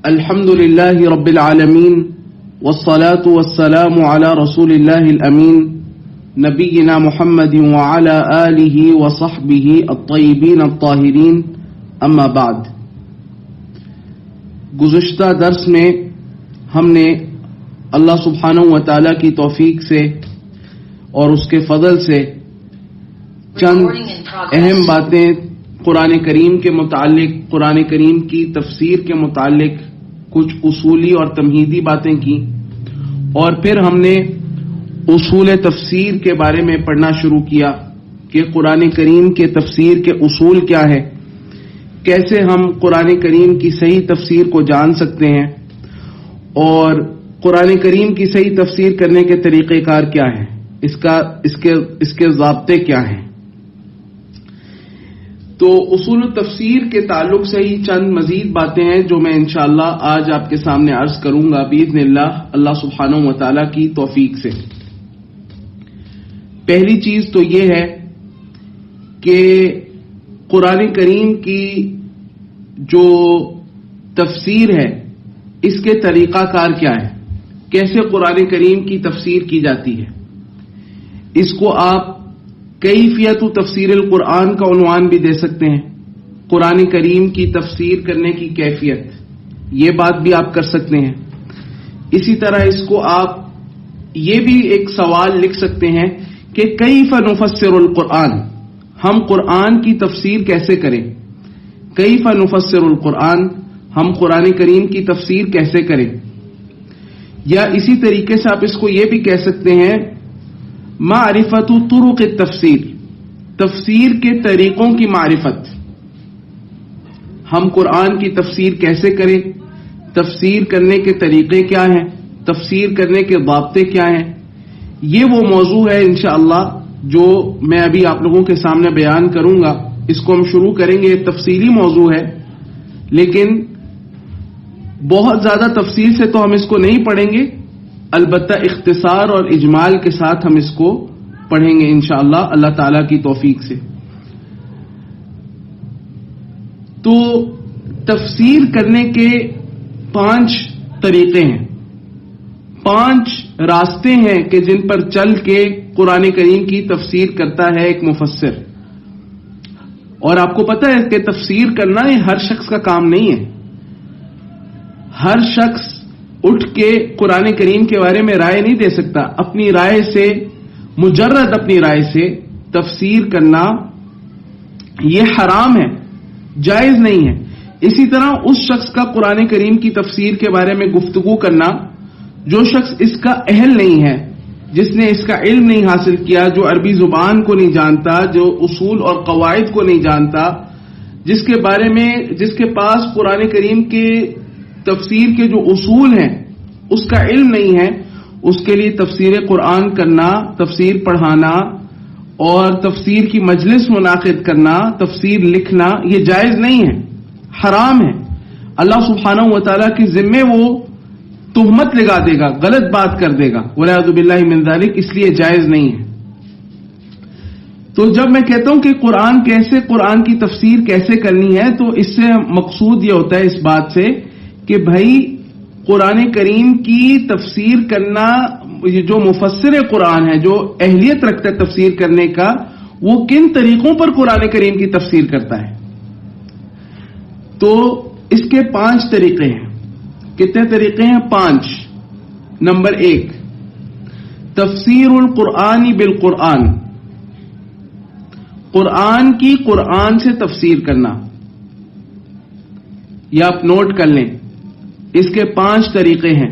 الحمد لله رب العالمين والصلاة والسلام على رسول الله الأمين نبينا محمد وعلى آله وصحبه الطيبين الطاهرين اما بعد. گزشتہ درس میں ہم نے اللہ سبحانہ و تعالی کی توفیق سے اور اس کے فضل سے چند اہم باتیں قرآن کریم کے متعلق، قرآن کریم کی تفسیر کے متعلق کچھ اصولی اور تمہیدی باتیں کی، اور پھر ہم نے اصول تفسیر کے بارے میں پڑھنا شروع کیا کہ قرآن کریم کے تفسیر کے اصول کیا ہے، کیسے ہم قرآن کریم کی صحیح تفسیر کو جان سکتے ہیں، اور قرآن کریم کی صحیح تفسیر کرنے کے طریقہ کار کیا ہیں، اس کے ضابطے کیا ہیں. تو اصول تفسیر کے تعلق سے ہی چند مزید باتیں ہیں جو میں انشاءاللہ آج آپ کے سامنے عرض کروں گا باذن اللہ سبحانہ و تعالی کی توفیق سے. پہلی چیز تو یہ ہے کہ قرآن کریم کی جو تفسیر ہے اس کے طریقہ کار کیا ہے، کیسے قرآن کریم کی تفسیر کی جاتی ہے. اس کو آپ کیفیت تفسیر القرآن کا عنوان بھی دے سکتے ہیں. قرآن کریم کی تفسیر کرنے کی کیفیت، یہ بات بھی آپ کر سکتے ہیں. اسی طرح اس کو آپ یہ بھی ایک سوال لکھ سکتے ہیں کہ کیف نفسر القرآن، ہم قرآن کی تفسیر کیسے کریں. کیف نفسر القرآن، ہم قرآن کریم کی تفسیر کیسے کریں. یا اسی طریقے سے آپ اس کو یہ بھی کہہ سکتے ہیں معرفت طرق التفسیر، تفسیر کے طریقوں کی معرفت. ہم قرآن کی تفسیر کیسے کریں، تفسیر کرنے کے طریقے کیا ہیں، تفسیر کرنے کے ضابطے کیا ہیں. یہ وہ موضوع ہے انشاءاللہ جو میں ابھی آپ لوگوں کے سامنے بیان کروں گا. اس کو ہم شروع کریں گے، یہ تفصیلی موضوع ہے، لیکن بہت زیادہ تفصیل سے تو ہم اس کو نہیں پڑھیں گے، البتہ اختصار اور اجمال کے ساتھ ہم اس کو پڑھیں گے انشاءاللہ اللہ تعالی کی توفیق سے. تو تفسیر کرنے کے 5 طریقے ہیں، 5 راستے ہیں کہ جن پر چل کے قرآن کریم کی تفسیر کرتا ہے ایک مفسر. اور آپ کو پتہ ہے کہ تفسیر کرنا یہ ہر شخص کا کام نہیں ہے. ہر شخص اٹھ کے قرآن کریم کے بارے میں رائے نہیں دے سکتا. اپنی رائے سے، مجرد اپنی رائے سے تفسیر کرنا یہ حرام ہے، جائز نہیں ہے. اسی طرح اس شخص کا قرآن کریم کی تفسیر کے بارے میں گفتگو کرنا جو شخص اس کا اہل نہیں ہے، جس نے اس کا علم نہیں حاصل کیا، جو عربی زبان کو نہیں جانتا، جو اصول اور قواعد کو نہیں جانتا، جس کے بارے میں، جس کے پاس قرآن کریم کے تفسیر کے جو اصول ہیں اس کا علم نہیں ہے، اس کے لیے تفسیر قرآن کرنا، تفسیر پڑھانا اور تفسیر کی مجلس منعقد کرنا، تفسیر لکھنا یہ جائز نہیں ہے، حرام ہے. اللہ سبحانہ و تعالیٰ کی ذمے وہ تہمت لگا دے گا، غلط بات کر دے گا، والعیاذ باللہ من ذالک، اس لیے جائز نہیں ہے. تو جب میں کہتا ہوں کہ قرآن کی تفسیر کیسے کرنی ہے، تو اس سے مقصود یہ ہوتا ہے اس بات سے کہ بھائی قرآن کریم کی تفسیر کرنا، جو مفسر قرآن ہے، جو اہلیت رکھتا ہے تفسیر کرنے کا، وہ کن طریقوں پر قرآن کریم کی تفسیر کرتا ہے. تو اس کے 5 طریقے ہیں. کتنے طریقے ہیں؟ 5. نمبر 1، تفسیر القرآن بالقرآن، قرآن کی قرآن سے تفسیر کرنا. یا آپ نوٹ کر لیں، اس کے 5 طریقے ہیں.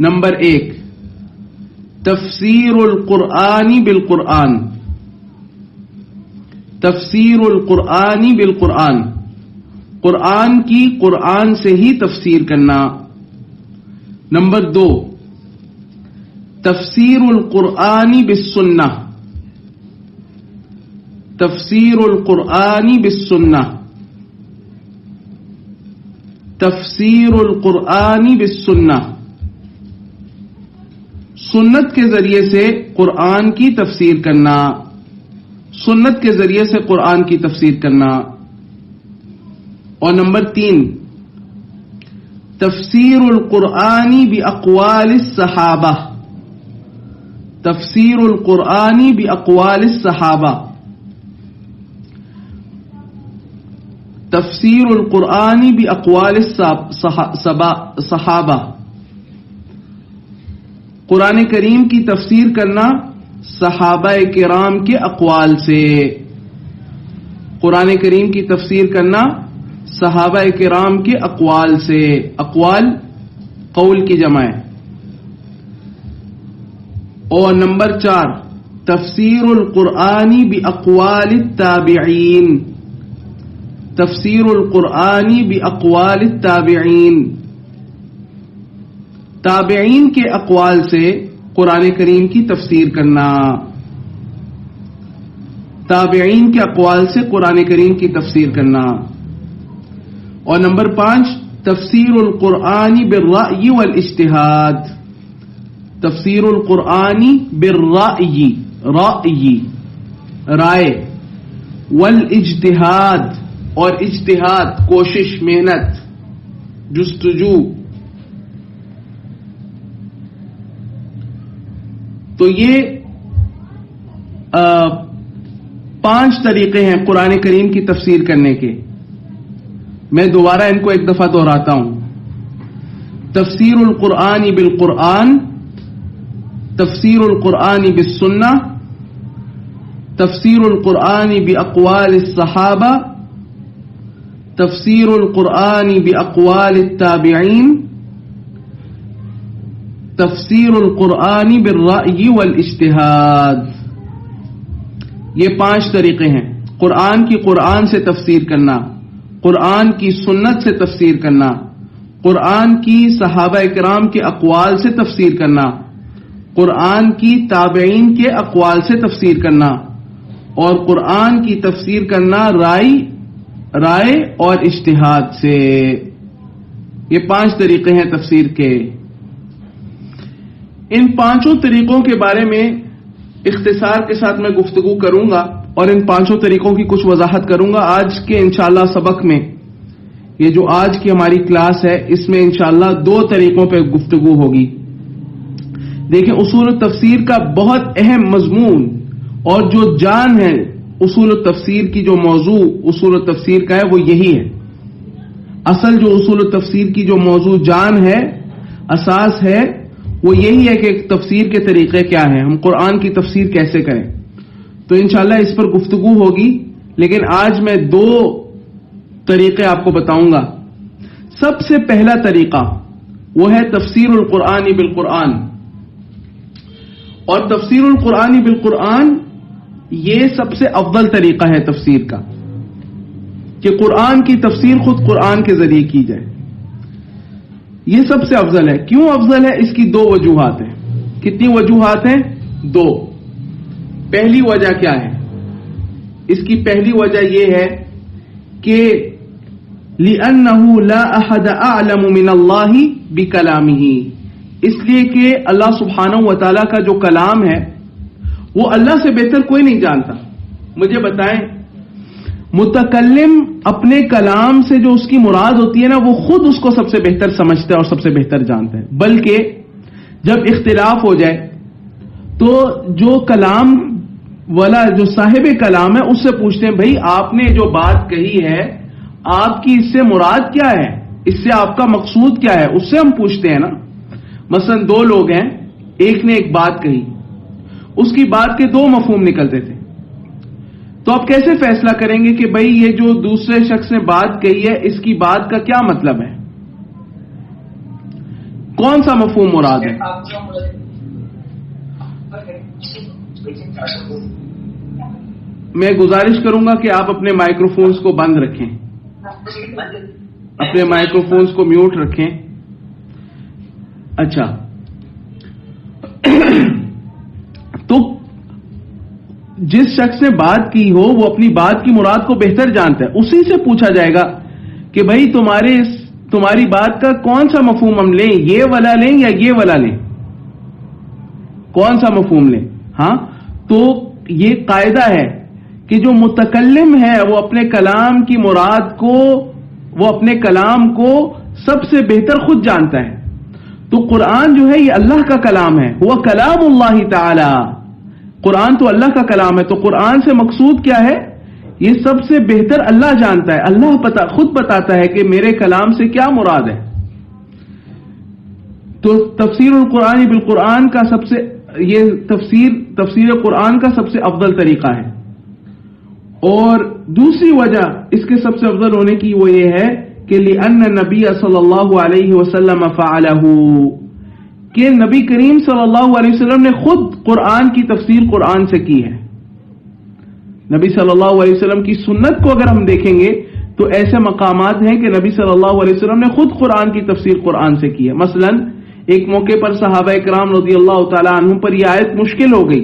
نمبر 1، تفسیر القرآن بالقرآن، تفسیر القرآن بالقرآن، قرآن کی قرآن سے ہی تفسیر کرنا. نمبر 2، تفسیر القرآن بالسنہ، تفسیر القرآن بالسنہ، تفسیر القرآن بالسنہ، سنت کے ذریعے سے قرآن کی تفسیر کرنا، سنت کے ذریعے سے قرآن کی تفسیر کرنا. اور نمبر 3، تفسیر القرآن بأقوال الصحابہ، تفسیر القرآن بأقوال الصحابہ، تفسیر القرآن بأقوال الصحابہ، قرآن کریم کی تفسیر کرنا صحابہ کرام کے اقوال سے، قرآن کریم کی تفسیر کرنا صحابہ کرام کے اقوال سے، اقوال قول کی جمع ہے۔ اور نمبر 4 تفسیر القرآن بأقوال التابعین، تفسیر القرآن بأقوال التابعین، تابعین کے اقوال سے قرآن کریم کی تفسیر کرنا، تابعین کے اقوال سے قرآن کریم کی تفسیر کرنا۔ اور نمبر 5 تفسیر القرآن بالرأی والاجتہاد، تفسیر القرآن بالرأی، رأی رائے، والاجتہاد اور اجتہاد کوشش، محنت، جستجو۔ تو یہ 5 طریقے ہیں قرآن کریم کی تفسیر کرنے کے۔ میں دوبارہ ان کو ایک دفعہ دہراتا ہوں۔ تفسیر القرآن بالقرآن، تفسیر القرآن بالسنہ، تفسیر القرآن باقوال الصحابہ، تفسیر القرآن باقوال التابعین، تفسیر القرآن بالرأی والاجتہاد۔ یہ 5 طریقے ہیں قرآن کی قرآن سے تفسیر کرنا، قرآن کی سنت سے تفسیر کرنا، قرآن کی صحابہ کرام کے اقوال سے تفسیر کرنا، قرآن کی تابعین کے اقوال سے تفسیر کرنا، اور قرآن کی تفسیر کرنا رائے اور اجتہاد سے۔ یہ 5 طریقے ہیں تفسیر کے۔ ان 5 طریقوں کے بارے میں اختصار کے ساتھ میں گفتگو کروں گا اور ان 5 طریقوں کی کچھ وضاحت کروں گا آج کے انشاءاللہ سبق میں۔ یہ جو آج کی ہماری کلاس ہے اس میں انشاءاللہ 2 طریقوں پہ گفتگو ہوگی۔ دیکھیں اصول التفسیر کا بہت اہم مضمون اور جو جان ہے اصول التفسیر کی، جو موضوع اصول التفسیر کا ہے وہ یہی ہے۔ اصل جو اصول التفسیر کی جو موضوع جان ہے، اساس ہے، وہ یہی ہے کہ تفسیر کے طریقے کیا ہیں، ہم قرآن کی تفسیر کیسے کریں۔ تو انشاءاللہ اس پر گفتگو ہوگی، لیکن آج میں 2 طریقے آپ کو بتاؤں گا۔ سب سے پہلا طریقہ وہ ہے تفسیر القرآن بالقرآن، اور تفسیر القرآن بالقرآن یہ سب سے افضل طریقہ ہے تفسیر کا، کہ قرآن کی تفسیر خود قرآن کے ذریعے کی جائے۔ یہ سب سے افضل ہے۔ کیوں افضل ہے؟ اس کی 2 وجوہات ہیں۔ کتنی وجوہات ہیں؟ 2۔ پہلی وجہ کیا ہے؟ اس کی پہلی وجہ یہ ہے کہ لِأَنَّهُ لَا أَحَدَ أَعْلَمُ مِنَ اللَّهِ بِكَلَامِهِ، اس لیے کہ اللہ سبحانہ و تعالیٰ کا جو کلام ہے وہ اللہ سے بہتر کوئی نہیں جانتا۔ مجھے بتائیں، متکلم اپنے کلام سے جو اس کی مراد ہوتی ہے نا، وہ خود اس کو سب سے بہتر سمجھتا ہے اور سب سے بہتر جانتا ہے۔ بلکہ جب اختلاف ہو جائے تو جو کلام والا، جو صاحب کلام ہے، اس سے پوچھتے ہیں بھائی آپ نے جو بات کہی ہے آپ کی اس سے مراد کیا ہے، اس سے آپ کا مقصود کیا ہے، اس سے ہم پوچھتے ہیں نا۔ مثلا 2 لوگ ہیں، ایک نے ایک بات کہی، اس کی بات کے 2 مفہوم نکلتے تھے، تو آپ کیسے فیصلہ کریں گے کہ بھائی یہ جو دوسرے شخص نے بات کہی ہے اس کی بات کا کیا مطلب ہے، کون سا مفہوم مراد ہے؟ میں گزارش کروں گا کہ آپ اپنے مائکروفونز کو بند رکھیں، اپنے مائکروفونز کو میوٹ رکھیں۔ اچھا، تو جس شخص نے بات کی ہو وہ اپنی بات کی مراد کو بہتر جانتا ہے، اسی سے پوچھا جائے گا کہ بھائی تمہاری بات کا کون سا مفہوم ہم لیں، یہ والا لیں یا یہ والا لیں، کون سا مفہوم لیں۔ ہاں، تو یہ قاعدہ ہے کہ جو متکلم ہے وہ اپنے کلام کی مراد کو، وہ اپنے کلام کو سب سے بہتر خود جانتا ہے. تو قرآن جو ہے یہ اللہ کا کلام ہے، وہ کلام اللہ تعالی، قرآن تو اللہ کا کلام ہے. تو قرآن سے مقصود کیا ہے؟ یہ سب سے بہتر اللہ جانتا ہے. اللہ خود بتاتا ہے کہ میرے کلام سے کیا مراد ہے. تو تفسیر القرآن بالقرآن کا یہ تفسیر قرآن کا سب سے افضل طریقہ ہے. اور دوسری وجہ اس کے سب سے افضل ہونے کی وہ یہ ہے کہ لأن النبی صلی اللہ علیہ وسلم فعلہ، کہ نبی کریم صلی اللہ علیہ وسلم نے خود قرآن کی تفسیر قرآن سے کی ہے. نبی صلی اللہ علیہ وسلم کی سنت کو اگر ہم دیکھیں گے تو ایسے مقامات ہیں کہ نبی صلی اللہ علیہ وسلم نے خود قرآن کی تفسیر قرآن سے کی ہے. مثلا ایک موقع پر صحابہ کرام رضی اللہ تعالی عنہم پر یہ آیت مشکل ہو گئی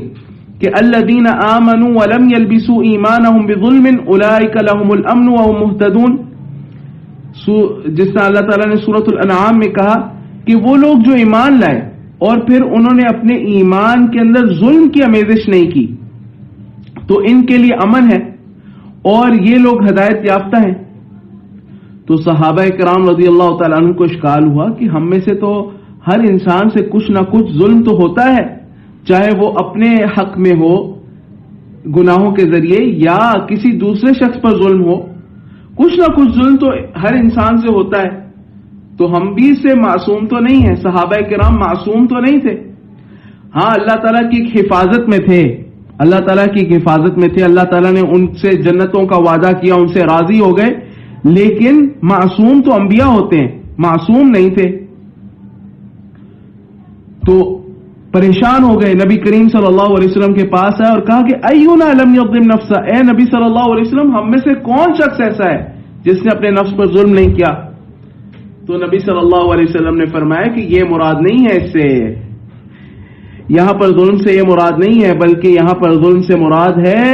کہ الذین آمنوا ولم یلبسوا ایمانہم بظلم اولئک لہم الامن وہم مہتدون، جس طرح اللہ تعالیٰ نے سورۃ الانعام میں کہا کہ وہ لوگ جو ایمان لائے اور پھر انہوں نے اپنے ایمان کے اندر ظلم کی آمیزش نہیں کی تو ان کے لیے امن ہے اور یہ لوگ ہدایت یافتہ ہیں. تو صحابہ کرام رضی اللہ تعالیٰ عنہ کو اشکال ہوا کہ ہم میں سے تو ہر انسان سے کچھ نہ کچھ ظلم تو ہوتا ہے، چاہے وہ اپنے حق میں ہو گناہوں کے ذریعے یا کسی دوسرے شخص پر ظلم ہو، کچھ نہ کچھ ظلم تو ہر انسان سے ہوتا ہے. تو ہم بھی سے معصوم تو نہیں ہیں، صحابہ کرام معصوم تو نہیں تھے. ہاں اللہ تعالیٰ کی حفاظت میں تھے، اللہ تعالیٰ کی حفاظت میں تھے، اللہ تعالیٰ نے ان سے جنتوں کا وعدہ کیا، ان سے راضی ہو گئے، لیکن معصوم تو انبیاء ہوتے ہیں، معصوم نہیں تھے. تو پریشان ہو گئے، نبی کریم صلی اللہ علیہ وسلم کے پاس آئے اور کہا کہ اینا لم یظلم نفسہ، اے نبی صلی اللہ علیہ وسلم ہم میں سے کون شخص ایسا ہے جس نے اپنے نفس پر ظلم نہیں کیا. تو نبی صلی اللہ علیہ وسلم نے فرمایا کہ یہ مراد نہیں ہے، اس سے یہاں پر ظلم سے یہ مراد نہیں ہے، بلکہ یہاں پر ظلم سے مراد ہے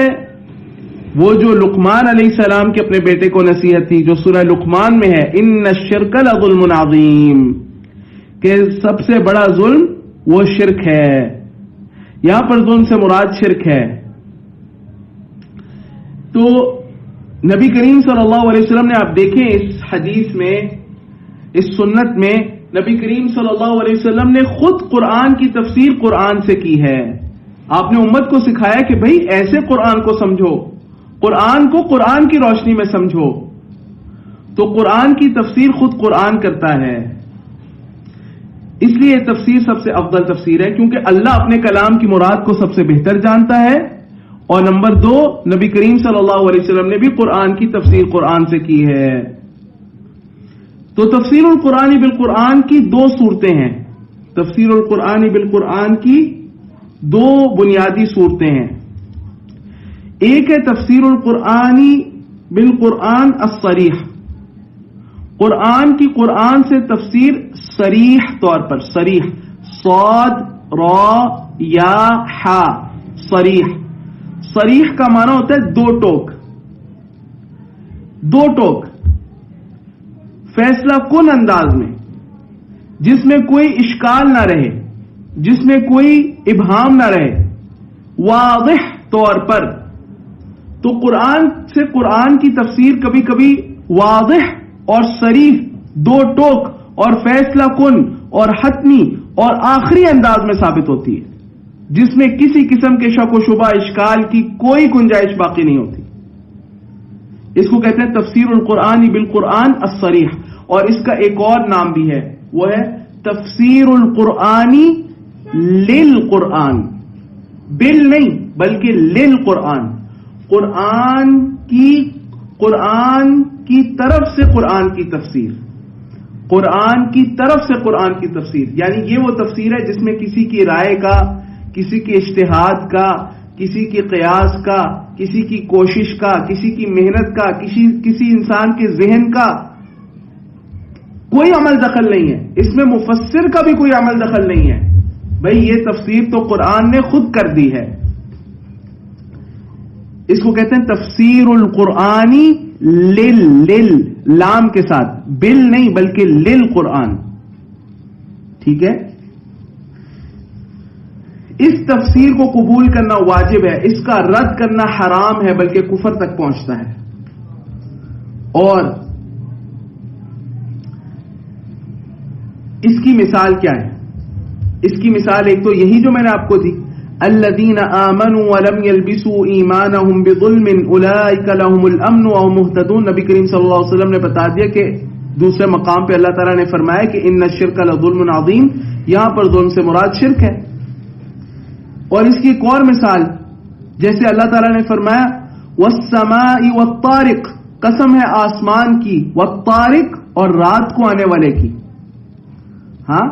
وہ جو لقمان علیہ السلام کے اپنے بیٹے کو نصیحت تھی جو سورہ لقمان میں ہے، ان الشرک لظلم عظیم، کہ سب سے بڑا ظلم وہ شرک ہے. یہاں پر ظلم سے مراد شرک ہے. تو نبی کریم صلی اللہ علیہ وسلم نے، آپ دیکھیں اس حدیث میں، اس سنت میں نبی کریم صلی اللہ علیہ وسلم نے خود قرآن کی تفسیر قرآن سے کی ہے. آپ نے امت کو سکھایا کہ بھئی ایسے قرآن کو سمجھو، قرآن کو قرآن کی روشنی میں سمجھو. تو قرآن کی تفسیر خود قرآن کرتا ہے، اس لیے یہ تفسیر سب سے افضل تفسیر ہے، کیونکہ اللہ اپنے کلام کی مراد کو سب سے بہتر جانتا ہے. اور نمبر 2، نبی کریم صلی اللہ علیہ وسلم نے بھی قرآن کی تفسیر قرآن سے کی ہے. تو تفسیر القرآن بالقرآن کی 2 صورتیں ہیں. تفسیر القرآن بالقرآن کی 2 بنیادی صورتیں ہیں. ایک ہے تفسیر القرآن بالقرآن الصریح، قرآن کی قرآن سے تفسیر صریح طور پر، صریح، صاد را یا حا، صریح. صریح کا معنی ہوتا ہے 2 ٹوک، 2 ٹوک فیصلہ کن انداز میں، جس میں کوئی اشکال نہ رہے، جس میں کوئی ابہام نہ رہے، واضح طور پر. تو قرآن سے قرآن کی تفسیر کبھی کبھی واضح اور صریح 2 ٹوک اور فیصلہ کن اور حتمی اور آخری انداز میں ثابت ہوتی ہے، جس میں کسی قسم کے شک و شبہ اشکال کی کوئی گنجائش باقی نہیں ہوتی. اس کو کہتے ہیں تفسیر القرآن بالقرآن الصریح. اور اس کا ایک اور نام بھی ہے، وہ ہے تفسیر القرآن للقرآن، بل نہیں بلکہ للقرآن، قرآن کی طرف سے قرآن کی تفسیر، قرآن کی طرف سے قرآن کی تفسیر. یعنی یہ وہ تفسیر ہے جس میں کسی کی رائے کا، کسی کے اجتہاد کا، کسی کی قیاس کا، کسی کی کوشش کا، کسی کی محنت کا، کسی انسان کے ذہن کا کوئی عمل دخل نہیں ہے. اس میں مفسر کا بھی کوئی عمل دخل نہیں ہے. بھئی یہ تفسیر تو قرآن نے خود کر دی ہے. اس کو کہتے ہیں تفسیر القرآنی لل لام کے ساتھ، بل نہیں بلکہ للقرآن. ٹھیک ہے، اس تفسیر کو قبول کرنا واجب ہے، اس کا رد کرنا حرام ہے بلکہ کفر تک پہنچتا ہے. اور اس کی مثال کیا ہے؟ اس کی مثال ایک تو یہی جو میں نے آپ کو دی، الذین آمنوا ولم یلبسوا ایمانہم بظلم اولئک لہم الامن وہم مہتدون. نبی کریم صلی اللہ علیہ وسلم نے بتا دیا کہ دوسرے مقام پہ اللہ تعالیٰ نے فرمایا کہ ان الشرک لظلم عظیم، یہاں پر ظلم سے مراد شرک ہے. اور اس کی ایک اور مثال، جیسے اللہ تعالیٰ نے فرمایا والسماء والطارق، قسم ہے آسمان کی، والطارق اور رات کو آنے والے کی. ہاں،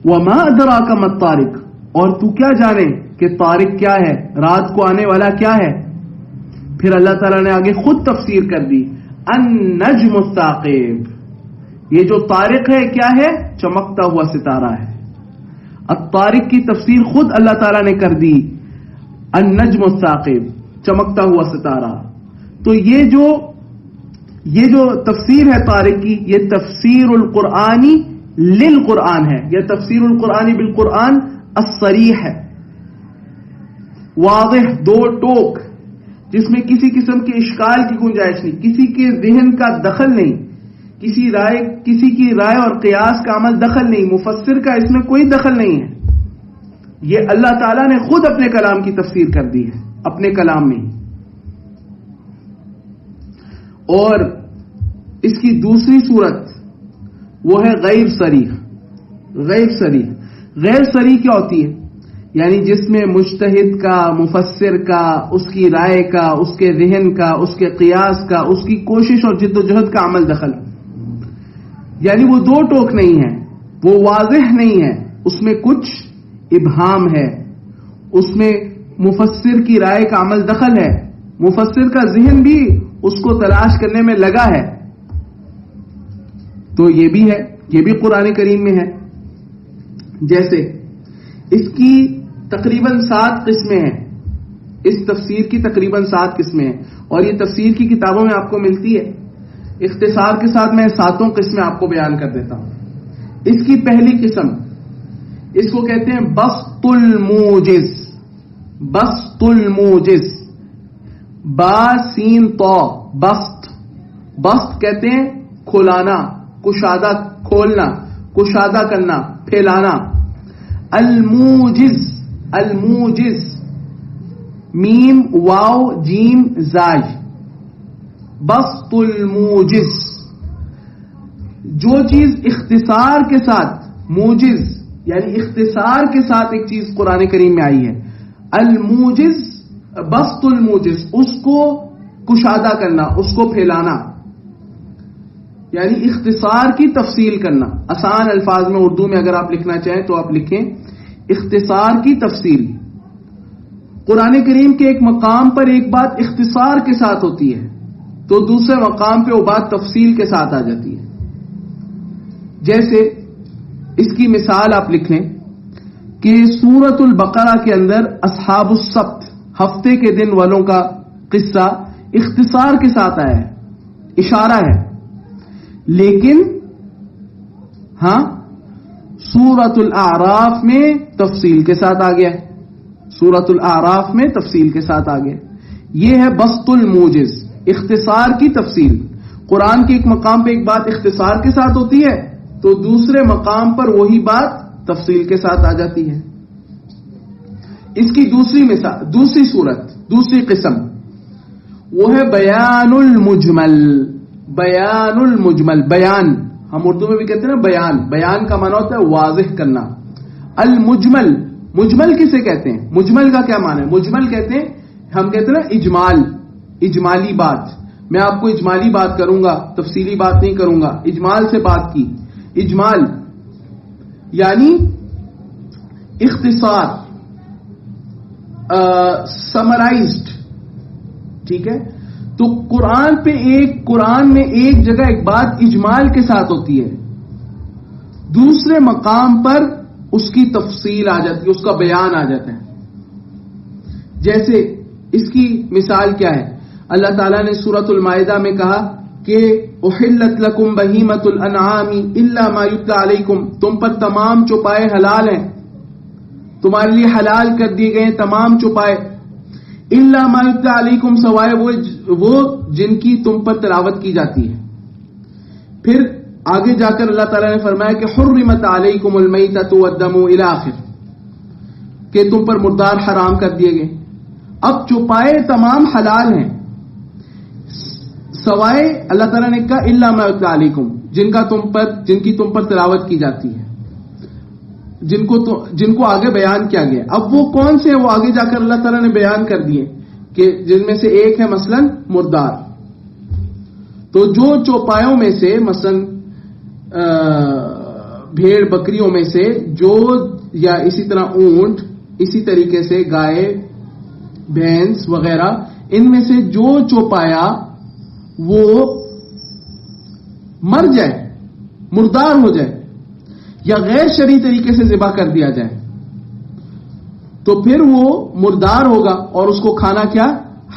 وما ادراک ما الطارق، اور تو کیا جانے کہ طارق کیا ہے، رات کو آنے والا کیا ہے. پھر اللہ تعالیٰ نے آگے خود تفسیر کر دی، النجم الثاقب، یہ جو طارق ہے کیا ہے؟ چمکتا ہوا ستارہ ہے. الطارق کی تفسیر خود اللہ تعالیٰ نے کر دی، النجم الثاقب، چمکتا ہوا ستارہ. تو یہ جو تفسیر ہے طارق کی، یہ تفسیر القرآنی للقرآن ہے، یہ تفسیر القرآنی بالقرآن الصریح ہے، واضح، دو ٹوک، جس میں کسی قسم کے اشکال کی گنجائش نہیں، کسی کے ذہن کا دخل نہیں، کسی کی رائے اور قیاس کا عمل دخل نہیں، مفسر کا اس میں کوئی دخل نہیں ہے. یہ اللہ تعالیٰ نے خود اپنے کلام کی تفسیر کر دی ہے، اپنے کلام میں. اور اس کی دوسری صورت وہ ہے غیر صریح. غیر صریح کیا ہوتی ہے؟ یعنی جس میں مجتہد کا، مفسر کا، اس کی رائے کا، اس کے ذہن کا، اس کے قیاس کا، اس کی کوشش اور جد و جہد کا عمل دخل، یعنی وہ دو ٹوک نہیں ہے، وہ واضح نہیں ہے، اس میں کچھ ابہام ہے، اس میں مفسر کی رائے کا عمل دخل ہے، مفسر کا ذہن بھی اس کو تلاش کرنے میں لگا ہے. تو یہ بھی ہے، یہ بھی قرآن کریم میں ہے. جیسے اس کی تقریباً 7 قسمیں ہیں، اس تفسیر کی تقریباً 7 قسمیں ہیں، اور یہ تفسیر کی کتابوں میں آپ کو ملتی ہے. اختصار کے ساتھ میں 7 قسمیں آپ کو بیان کر دیتا ہوں. اس کی پہلی قسم، اس کو کہتے ہیں بسط الموجز. بسط الموجز، با سین تو، بسط کہتے ہیں کھلانا، کشادہ، کھولنا، کشادہ کرنا، پھیلانا. الموجز میم واو جیم زاج، بسط الموجز، جو چیز اختصار کے ساتھ، موجز یعنی اختصار کے ساتھ ایک چیز قرآن کریم میں آئی ہے. الموجز، بسط الموجز، اس کو کشادہ کرنا، اس کو پھیلانا، یعنی اختصار کی تفصیل کرنا. آسان الفاظ میں اردو میں اگر آپ لکھنا چاہیں تو آپ لکھیں اختصار کی تفصیل. قرآن کریم کے ایک مقام پر ایک بات اختصار کے ساتھ ہوتی ہے تو دوسرے مقام پہ وہ بات تفصیل کے ساتھ آ جاتی ہے. جیسے اس کی مثال آپ لکھ لیں کہ سورۃ البقرہ کے اندر اصحاب السبت، ہفتے کے دن والوں کا قصہ اختصار کے ساتھ آیا ہے، اشارہ ہے. لیکن ہاں سورۃ الاعراف میں تفصیل کے ساتھ آ گیا ہے، سورۃ الاعراف میں تفصیل کے ساتھ آ گیا. یہ ہے بسط الموجز، اختصار کی تفصیل. قرآن کے ایک مقام پہ ایک بات اختصار کے ساتھ ہوتی ہے تو دوسرے مقام پر وہی بات تفصیل کے ساتھ آ جاتی ہے. اس کی دوسری مثال، دوسری صورت، دوسری قسم وہ ہے بیان المجمل. بیان المجمل، بیان ہم اردو میں بھی کہتے ہیں نا بیان، بیان کا معنی ہوتا ہے واضح کرنا. المجمل، مجمل کسے کہتے ہیں؟ مجمل کا کیا معنی ہے؟ مجمل کہتے ہیں، ہم کہتے ہیں نا اجمال، اجمالی بات. میں آپ کو اجمالی بات کروں گا، تفصیلی بات نہیں کروں گا، اجمال سے بات کی. اجمال یعنی اختصار، سمرائزڈ. ٹھیک ہے، تو قرآن میں ایک جگہ ایک بات اجمال کے ساتھ ہوتی ہے، دوسرے مقام پر اس کی تفصیل آ جاتی ہے، اس کا بیان آ جاتا ہے. جیسے اس کی مثال کیا ہے؟ اللہ تعالیٰ نے سورۃ المائدہ میں کہا کہ احلت لکم بہیمۃ الانعام الا ما یتلی علیکم، تم پر تمام چوپائے حلال ہیں، تمہارے لیے حلال کر دیے گئے تمام چوپائے. الا ما یتلی علیکم، سوائے وہ جن کی تم پر تلاوت کی جاتی ہے. پھر آگے جا کر اللہ تعالیٰ نے فرمایا کہ حرمت علیکم المیتۃ والدم الی آخر، کہ تم پر مردار حرام کر دیے گئے. اب چوپائے تمام حلال ہیں سوائے اللہ تعالیٰ نے کہا الا ما یتلی علیکم، جن کی تم پر تلاوت کی جاتی ہے، جن کو آگے بیان کیا گیا. اب وہ کون سے ہیں وہ آگے جا کر اللہ تعالیٰ نے بیان کر دیے کہ جن میں سے ایک ہے مثلا مردار. تو جو چوپایوں میں سے مثلا بھیڑ بکریوں میں سے جو، یا اسی طرح اونٹ، اسی طریقے سے گائے بھینس وغیرہ، ان میں سے جو چوپایا وہ مر جائے، مردار ہو جائے، یا غیر شرعی طریقے سے ذبح کر دیا جائے، تو پھر وہ مردار ہوگا اور اس کو کھانا کیا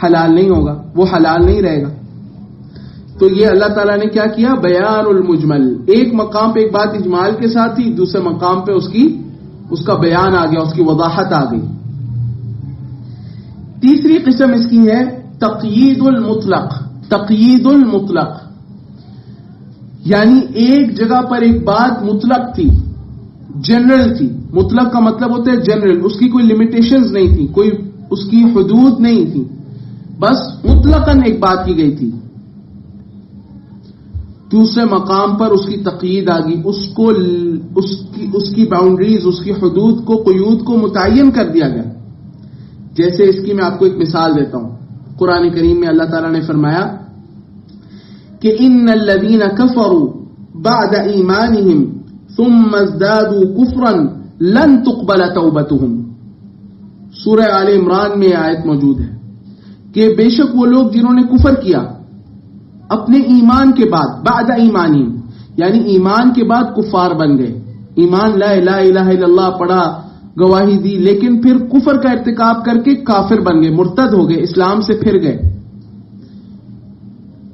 حلال نہیں ہوگا، وہ حلال نہیں رہے گا. تو یہ اللہ تعالیٰ نے کیا کیا؟ بیان المجمل. ایک مقام پہ ایک بات اجمال کے ساتھ تھی، دوسرے مقام پہ اس کا بیان آ گیا، اس کی وضاحت آ گئی. تیسری قسم اس کی ہے تقیید المطلق. تقیید المطلق یعنی ایک جگہ پر ایک بات مطلق تھی، جنرل تھی. مطلق کا مطلب ہوتا ہے جنرل، اس کی کوئی لمیٹیشنز نہیں تھی، کوئی اس کی حدود نہیں تھی، بس مطلقاً ایک بات کی گئی تھی. دوسرے مقام پر اس کی تقیید آ گئی، اس کی باؤنڈریز، اس کی حدود کو، قیود کو متعین کر دیا گیا. جیسے اس کی میں آپ کو ایک مثال دیتا ہوں. قرآن کریم میں اللہ تعالیٰ نے فرمایا کہ ان الذین کفروا بعد ایمانہم ثم ازدادوا کفرا لن تقبل توبتہم. سورہ آل عمران میں آیت موجود ہے کہ بے شک وہ لوگ جنہوں نے کفر کیا اپنے ایمان کے بعد، بعد ایمانہم یعنی ایمان کے بعد کفار بن گئے. ایمان لا الہ الا اللہ پڑھا، گواہی دی، لیکن پھر کفر کا ارتکاب کر کے کافر بن گئے، مرتد ہو گئے، اسلام سے پھر گئے.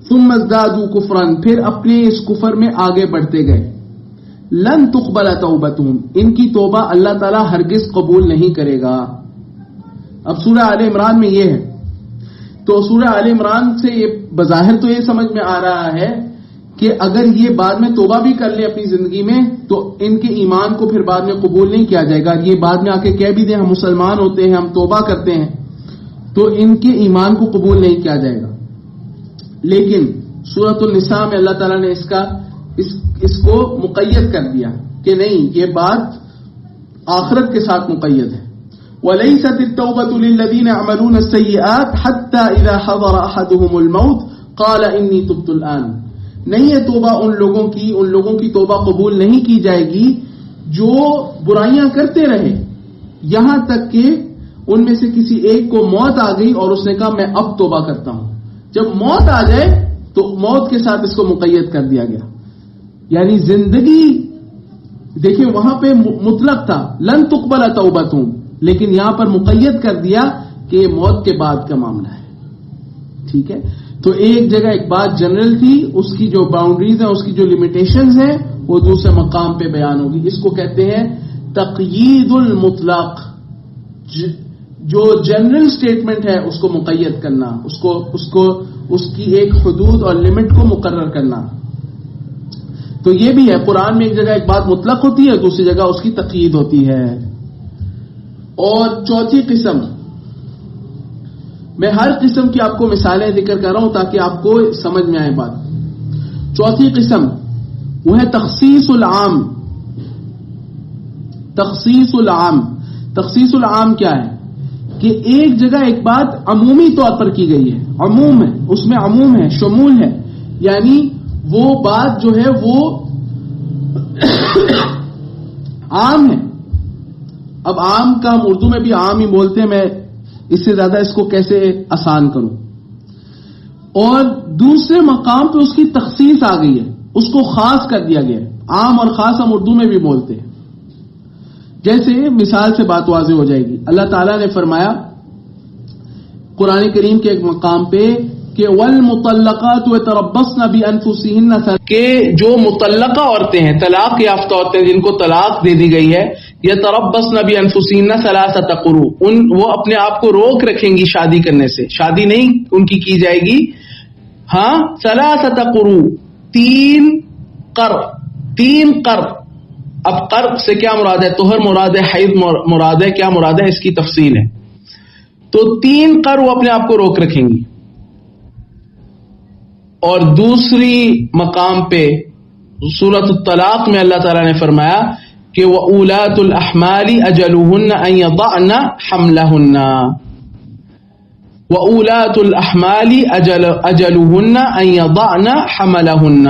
ثم ازدادوا کفرا، پھر اپنے اس کفر میں آگے بڑھتے گئے. لن تقبل توبتہم، ان کی توبہ اللہ تعالیٰ ہرگز قبول نہیں کرے گا. اب سورہ آل عمران میں یہ ہے. تو سورہ آل عمران سے یہ بظاہر تو یہ سمجھ میں آ رہا ہے کہ اگر یہ بعد میں توبہ بھی کر لیں اپنی زندگی میں تو ان کے ایمان کو پھر بعد میں قبول نہیں کیا جائے گا. یہ بعد میں آ کے کہہ بھی دیں ہم مسلمان ہوتے ہیں، ہم توبہ کرتے ہیں، تو ان کے ایمان کو قبول نہیں کیا جائے گا. لیکن سورۃ النساء میں اللہ تعالیٰ نے اس کو مقید کر دیا کہ نہیں، یہ بات آخرت کے ساتھ مقید ہے. وَلَيْسَتِ التَّوْبَةُ لِلَّذِينَ يَعْمَلُونَ السَّيِّئَاتِ حَتَّى إِذَا حَضَرَ أَحَدُهُمُ الْمَوْتُ قَالَ إِنِّي تُبْتُ الْآنَ. نہیں ہے توبہ ان لوگوں کی توبہ قبول نہیں کی جائے گی جو برائیاں کرتے رہے یہاں تک کہ ان میں سے کسی ایک کو موت آ گئی اور اس نے کہا میں اب توبہ کرتا ہوں. جب موت آ جائے تو موت کے ساتھ اس کو مقید کر دیا گیا. یعنی زندگی دیکھیں وہاں پہ مطلق تھا لن تقبل توبتہم، لیکن یہاں پر مقید کر دیا کہ یہ موت کے بعد کا معاملہ ہے. ٹھیک ہے، تو ایک جگہ ایک بات جنرل تھی، اس کی جو باؤنڈریز ہیں، اس کی جو لمیٹیشنز ہیں، وہ دوسرے مقام پہ بیان ہوگی. اس کو کہتے ہیں تقیید المطلق. جو جنرل سٹیٹمنٹ ہے اس کو مقید کرنا، اس کی ایک حدود اور لمٹ کو مقرر کرنا. تو یہ بھی ہے، قرآن میں ایک جگہ ایک بات مطلق ہوتی ہے، دوسری جگہ اس کی تقیید ہوتی ہے. اور چوتھی قسم، میں ہر قسم کی آپ کو مثالیں ذکر کر رہا ہوں تاکہ آپ کو سمجھ میں آئے بات. چوتھی قسم وہ ہے تخصیص العام. تخصیص العام، تخصیص العام کیا ہے؟ کہ ایک جگہ ایک بات عمومی طور پر کی گئی ہے، عموم ہے، اس میں عموم ہے، شمول ہے، یعنی وہ بات جو ہے وہ عام ہے. اب عام کا ہم اردو میں بھی عام ہی بولتے ہیں، میں اس سے زیادہ اس کو کیسے آسان کروں. اور دوسرے مقام پہ اس کی تخصیص آ گئی ہے، اس کو خاص کر دیا گیا ہے. عام اور خاص ہم اردو میں بھی بولتے ہیں. جیسے مثال سے بات واضح ہو جائے گی. اللہ تعالیٰ نے فرمایا قرآن کریم کے ایک مقام پہ کہ والمطلقات یتربصن بانفسہن، کہ جو مطلقہ عورتیں ہیں، طلاق یافتہ عورتیں جن کو طلاق دے دی گئی ہے، یتربصن بانفسہن ثلاثۃ قروء، وہ اپنے آپ کو روک رکھیں گی شادی کرنے سے، شادی نہیں ان کی جائے گی. ہاں، ثلاثۃ قروء، 3 قر، 3 قر. اب قر سے کیا مراد ہے؟ طہر مراد ہے، حیض مراد ہے، کیا مراد ہے؟ اس کی تفصیل ہے. تو 3 قر وہ اپنے آپ کو روک رکھیں گی. اور دوسری مقام پہ سورۃ الطلاق میں اللہ تعالیٰ نے فرمایا کہ وَأُولَاتُ الْأَحْمَالِ أَجَلُهُنَّ أَن يَضَعْنَ حَمْلَهُنَّ. وَأُولَاتُ الْأَحْمَالِ أَجَلُهُنَّ أَن يَضَعْنَ حَمْلَهُنَّ،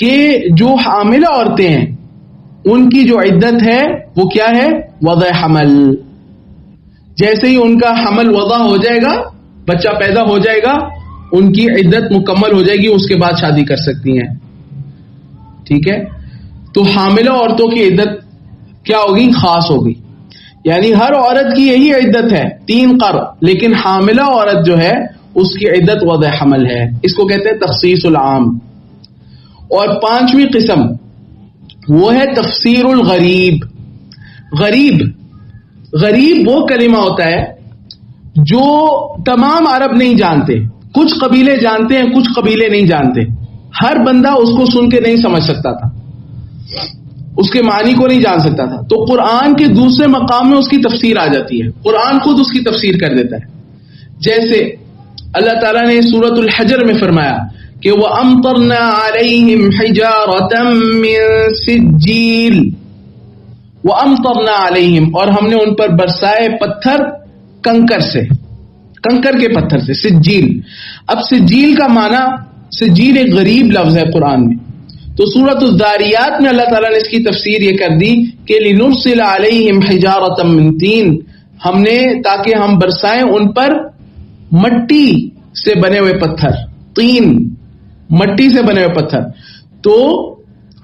کہ جو حاملہ عورتیں ہیں ان کی جو عدت ہے وہ کیا ہے؟ وضع حمل. جیسے ہی ان کا حمل وضع ہو جائے گا، بچہ پیدا ہو جائے گا، ان کی عدت مکمل ہو جائے گی، اس کے بعد شادی کر سکتی ہیں. ٹھیک ہے؟ تو حاملہ عورتوں کی عدت کیا ہوگی؟ خاص ہوگی. یعنی ہر عورت کی یہی عدت ہے 3 قر، لیکن حاملہ عورت جو ہے اس کی عدت وضع حمل ہے. اس کو کہتے ہیں تخصیص العام. اور 5ویں قسم وہ ہے تفسیر الغریب. غریب وہ کلمہ ہوتا ہے جو تمام عرب نہیں جانتے. کچھ قبیلے جانتے ہیں، کچھ قبیلے نہیں جانتے. ہر بندہ اس کو سن کے نہیں سمجھ سکتا تھا، اس کے معنی کو نہیں جان سکتا تھا. تو قرآن کے دوسرے مقام میں اس کی تفسیر آ جاتی ہے، قرآن خود اس کی تفسیر کر دیتا ہے. جیسے اللہ تعالیٰ نے سورۃ الحجر میں فرمایا کہ وَأَمْطَرْنَا عَلَيْهِمْ حِجَارَةً مِّن سِجِّيلٍ. وَأَمْطَرْنَا عَلَيْهِمْ، اور ہم نے ان پر برسائے پتھر کنکر کے پتھر سے، سجیل. اب سجیل کا معنی، سجیل ایک غریب لفظ ہے قرآن میں. تو سورۃ الذاریات میں اللہ تعالیٰ نے اس کی تفسیر یہ کر دی کہ لِنُرْسِلَ عَلَيْهِمْ حِجَارَةً مِّن طِينٍ، ہم نے تاکہ ہم برسائیں ان پر مٹی سے بنے ہوئے پتھر. طین، مٹی سے بنے ہوئے پتھر. تو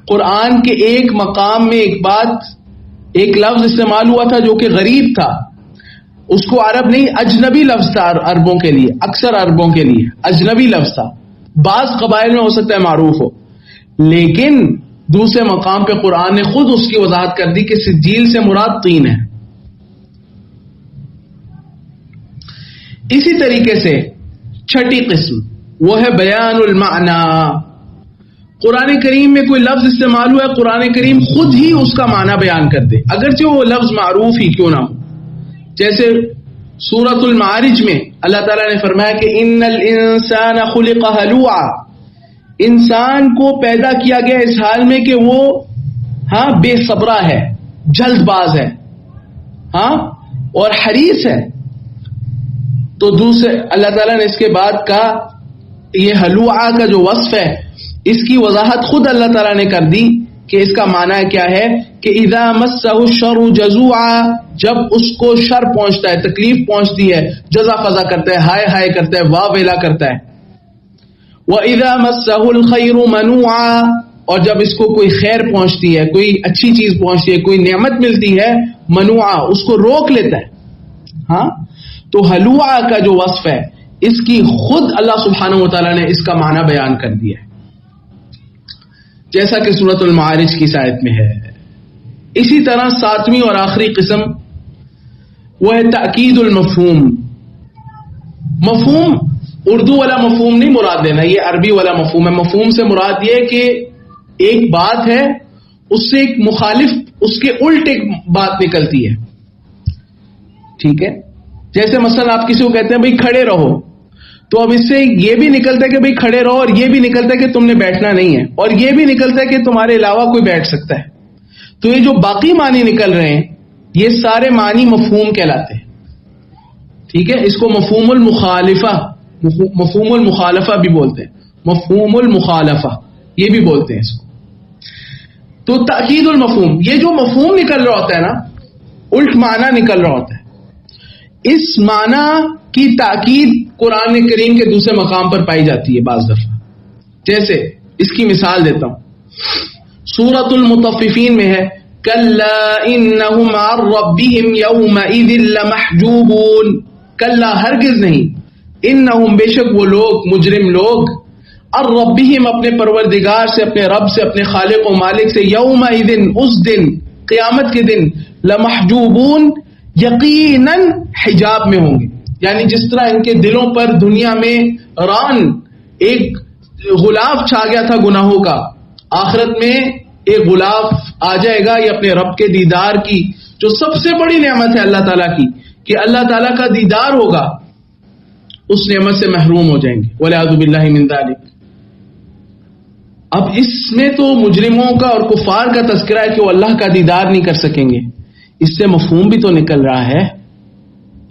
قرآن کے ایک مقام میں ایک لفظ استعمال ہوا تھا جو کہ غریب تھا، اس کو عرب نہیں، اجنبی لفظ تھا عربوں کے لیے، اکثر عربوں کے لیے اجنبی لفظ تھا. بعض قبائل میں ہو سکتا ہے معروف ہو، لیکن دوسرے مقام پہ قرآن نے خود اس کی وضاحت کر دی کہ سجیل سے مراد طین ہے. اسی طریقے سے 6ٹھی قسم وہ ہے بیان المعنی. قرآن کریم میں کوئی لفظ استعمال ہوا ہے، قرآن کریم خود ہی اس کا معنی بیان کر دے، اگرچہ وہ لفظ معروف ہی کیوں نہ ہو. جیسے سورۃ المعارج میں اللہ تعالیٰ نے فرمایا کہ ان الانسان خلق ہلوعا، انسان کو پیدا کیا گیا اس حال میں کہ وہ بے صبرا ہے، جلد باز ہے، اور حریص ہے. تو دوسرے اللہ تعالیٰ نے اس کے بعد کہا یہ ہلوعا کا جو وصف ہے اس کی وضاحت خود اللہ تعالیٰ نے کر دی کہ اس کا معنی کیا ہے کہ اذا مسہ الشر جزوعا، جب اس کو شر پہنچتا ہے، تکلیف پہنچتی ہے، جزا فضا کرتا ہے، ہائے ہائے کرتا ہے، واہ ویلا کرتا ہے. وَإِذَا مَسَّهُ الْخَيْرُ مَنُوعًا، اور جب اس کو کوئی خیر پہنچتی ہے، کوئی اچھی چیز پہنچتی ہے، کوئی نعمت ملتی ہے، منوعا، اس کو روک لیتا ہے. تو ہلوعا کا جو وصف ہے اس کی خود اللہ سبحانہ و تعالیٰ نے اس کا معنی بیان کر دیا ہے، جیسا کہ سورۃ المعارج کی آیت میں ہے. اسی طرح 7ویں اور آخری قسم وہ ہے تأکید المفہوم. مفہوم اردو والا مفہوم نہیں مراد لینا، یہ عربی والا مفہوم ہے. مفہوم سے مراد یہ کہ ایک بات ہے، اس سے ایک مخالف، اس کے الٹ ایک بات نکلتی ہے. ٹھیک ہے؟ جیسے مثلا آپ کسی کو کہتے ہیں بھائی کھڑے رہو، تو اب اس سے یہ بھی نکلتا ہے کہ بھائی کھڑے رہو، اور یہ بھی نکلتا ہے کہ تم نے بیٹھنا نہیں ہے، اور یہ بھی نکلتا ہے کہ تمہارے علاوہ کوئی بیٹھ سکتا ہے. تو یہ جو باقی معنی نکل رہے ہیں یہ سارے معنی مفہوم کہلاتے ہیں. ٹھیک ہے؟ اس کو مفہوم المخالفہ بھی بولتے ہیں، مفہوم المخالفہ یہ بھی بولتے ہیں اس کو. تو تأکید المفہوم، یہ جو مفہوم نکل رہا ہوتا ہے نا، الٹ معنی نکل رہا ہوتا ہے، اس معنی کی تاکید قرآن کریم کے دوسرے مقام پر پائی جاتی ہے بعض دفعہ. جیسے اس کی مثال دیتا ہوں، سورۃ المطففین میں ہے کلا انہم عن ربہم یومئذ لمحجوبون. کلا ہرگز نہیں، انہم بے شک وہ لوگ، مجرم لوگ، عن ربہم اپنے پروردگار سے، اپنے رب سے، اپنے خالق و مالک سے، یومئذ اس دن، قیامت کے دن، لمحجوبون یقیناً حجاب میں ہوں گے. یعنی جس طرح ان کے دلوں پر دنیا میں ران، ایک غلاف چھا گیا تھا گناہوں کا، آخرت میں ایک غلاف آ جائے گا، یہ اپنے رب کے دیدار کی جو سب سے بڑی نعمت ہے اللہ تعالیٰ کی کہ اللہ تعالیٰ کا دیدار ہوگا، اس نعمت سے محروم ہو جائیں گے، والعیاذ باللہ من ذلک۔ اب اس میں تو مجرموں کا اور کفار کا تذکرہ ہے کہ وہ اللہ کا دیدار نہیں کر سکیں گے، اس سے مفہوم بھی تو نکل رہا ہے۔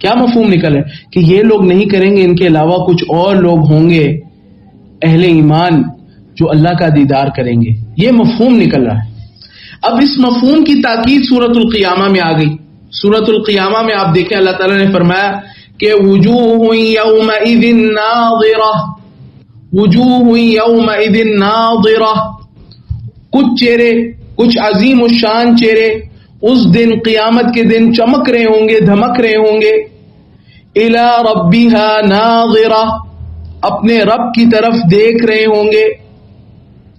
کیا مفہوم نکل رہا ہے؟ کہ یہ لوگ نہیں کریں گے، ان کے علاوہ کچھ اور لوگ ہوں گے اہل ایمان جو اللہ کا دیدار کریں گے، یہ مفہوم نکل رہا ہے۔ اب اس مفہوم کی تاکید سورۃ القیامہ میں آ گئی۔ سورۃ القیامہ میں آپ دیکھیں اللہ تعالیٰ نے فرمایا کہ وجوہ یومئذ ناظرہ، وجوہ یومئذ ناظرہ، کچھ چہرے، کچھ عظیم الشان چہرے اس دن قیامت کے دن چمک رہے ہوں گے، دھمک رہے ہوں گے، الی ربہا ناظرہ، اپنے رب کی طرف دیکھ رہے ہوں گے،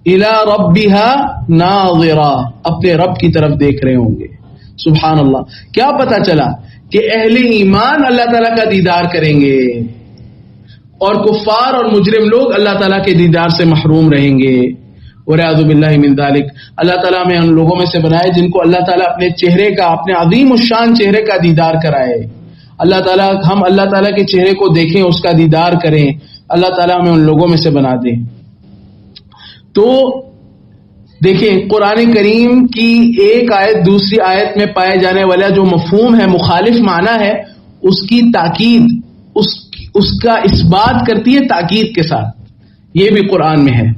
الی ربہا ناظرہ، اپنے رب کی طرف دیکھ رہے ہوں گے۔ سبحان اللہ، کیا پتا چلا کہ اہل ایمان اللہ تعالیٰ کا دیدار کریں گے اور کفار اور مجرم لوگ اللہ تعالیٰ کے دیدار سے محروم رہیں گے، والعیاذ باللہ من ذلک۔ اللہ تعالیٰ ہمیں ان لوگوں میں سے بنائے جن کو اللہ تعالیٰ اپنے چہرے کا، اپنے عظیم الشان چہرے کا دیدار کرائے۔ اللہ تعالیٰ، ہم اللہ تعالیٰ کے چہرے کو دیکھیں، اس کا دیدار کریں، اللہ تعالیٰ ہمیں ان لوگوں میں سے بنا دے۔ تو دیکھیں قرآن کریم کی ایک آیت دوسری آیت میں پائے جانے والا جو مفہوم ہے، مخالف معنی ہے، اس کی تاکید، اس کا اثبات کرتی ہے تاکید کے ساتھ، یہ بھی قرآن میں ہے۔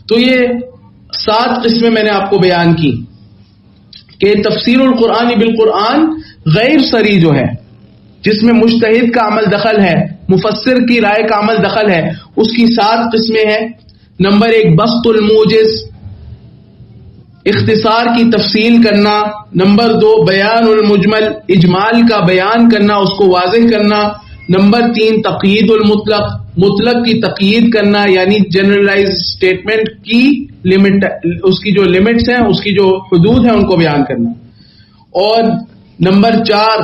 تو یہ 7 قسمیں میں نے آپ کو بیان کی کہ تفسیر القرآن بالقرآن غیر صریح جو ہے، جس میں مجتہد کا عمل دخل ہے، مفسر کی رائے کا عمل دخل ہے، اس کی 7 قسمیں ہیں۔ نمبر 1 بسط الموجز، اختصار کی تفصیل کرنا۔ نمبر 2 بیان المجمل، اجمال کا بیان کرنا، اس کو واضح کرنا۔ نمبر 3 تقیید المطلق، مطلق کی تقیید کرنا، یعنی جنرلائز اسٹیٹمنٹ کی لمٹ، اس کی جو لمٹس ہیں، اس کی جو حدود ہیں، ان کو بیان کرنا۔ اور نمبر 4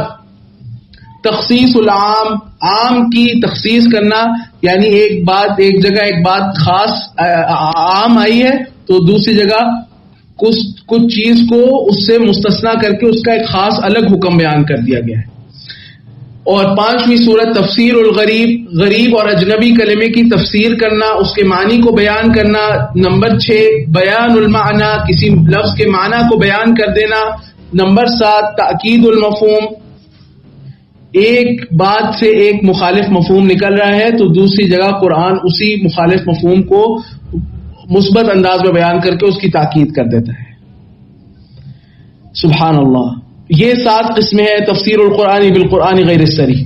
تخصیص العام، عام کی تخصیص کرنا، یعنی ایک بات، ایک جگہ ایک بات خاص عام آئی ہے تو دوسری جگہ کچھ چیز کو اس سے مستثنا کر کے اس کا ایک خاص الگ حکم بیان کر دیا گیا ہے۔ اور 5ویں صورت تفسیر الغریب، غریب اور اجنبی کلمے کی تفسیر کرنا، اس کے معنی کو بیان کرنا۔ نمبر 6 بیان المعنی، کسی لفظ کے معنی کو بیان کر دینا۔ نمبر 7 تأکید المفہوم، ایک بات سے ایک مخالف مفہوم نکل رہا ہے تو دوسری جگہ قرآن اسی مخالف مفہوم کو مثبت انداز میں بیان کر کے اس کی تاکید کر دیتا ہے۔ سبحان اللہ، یہ 7 قسمیں ہیں تفسیر القرآن بالقرآن غیر الصریح،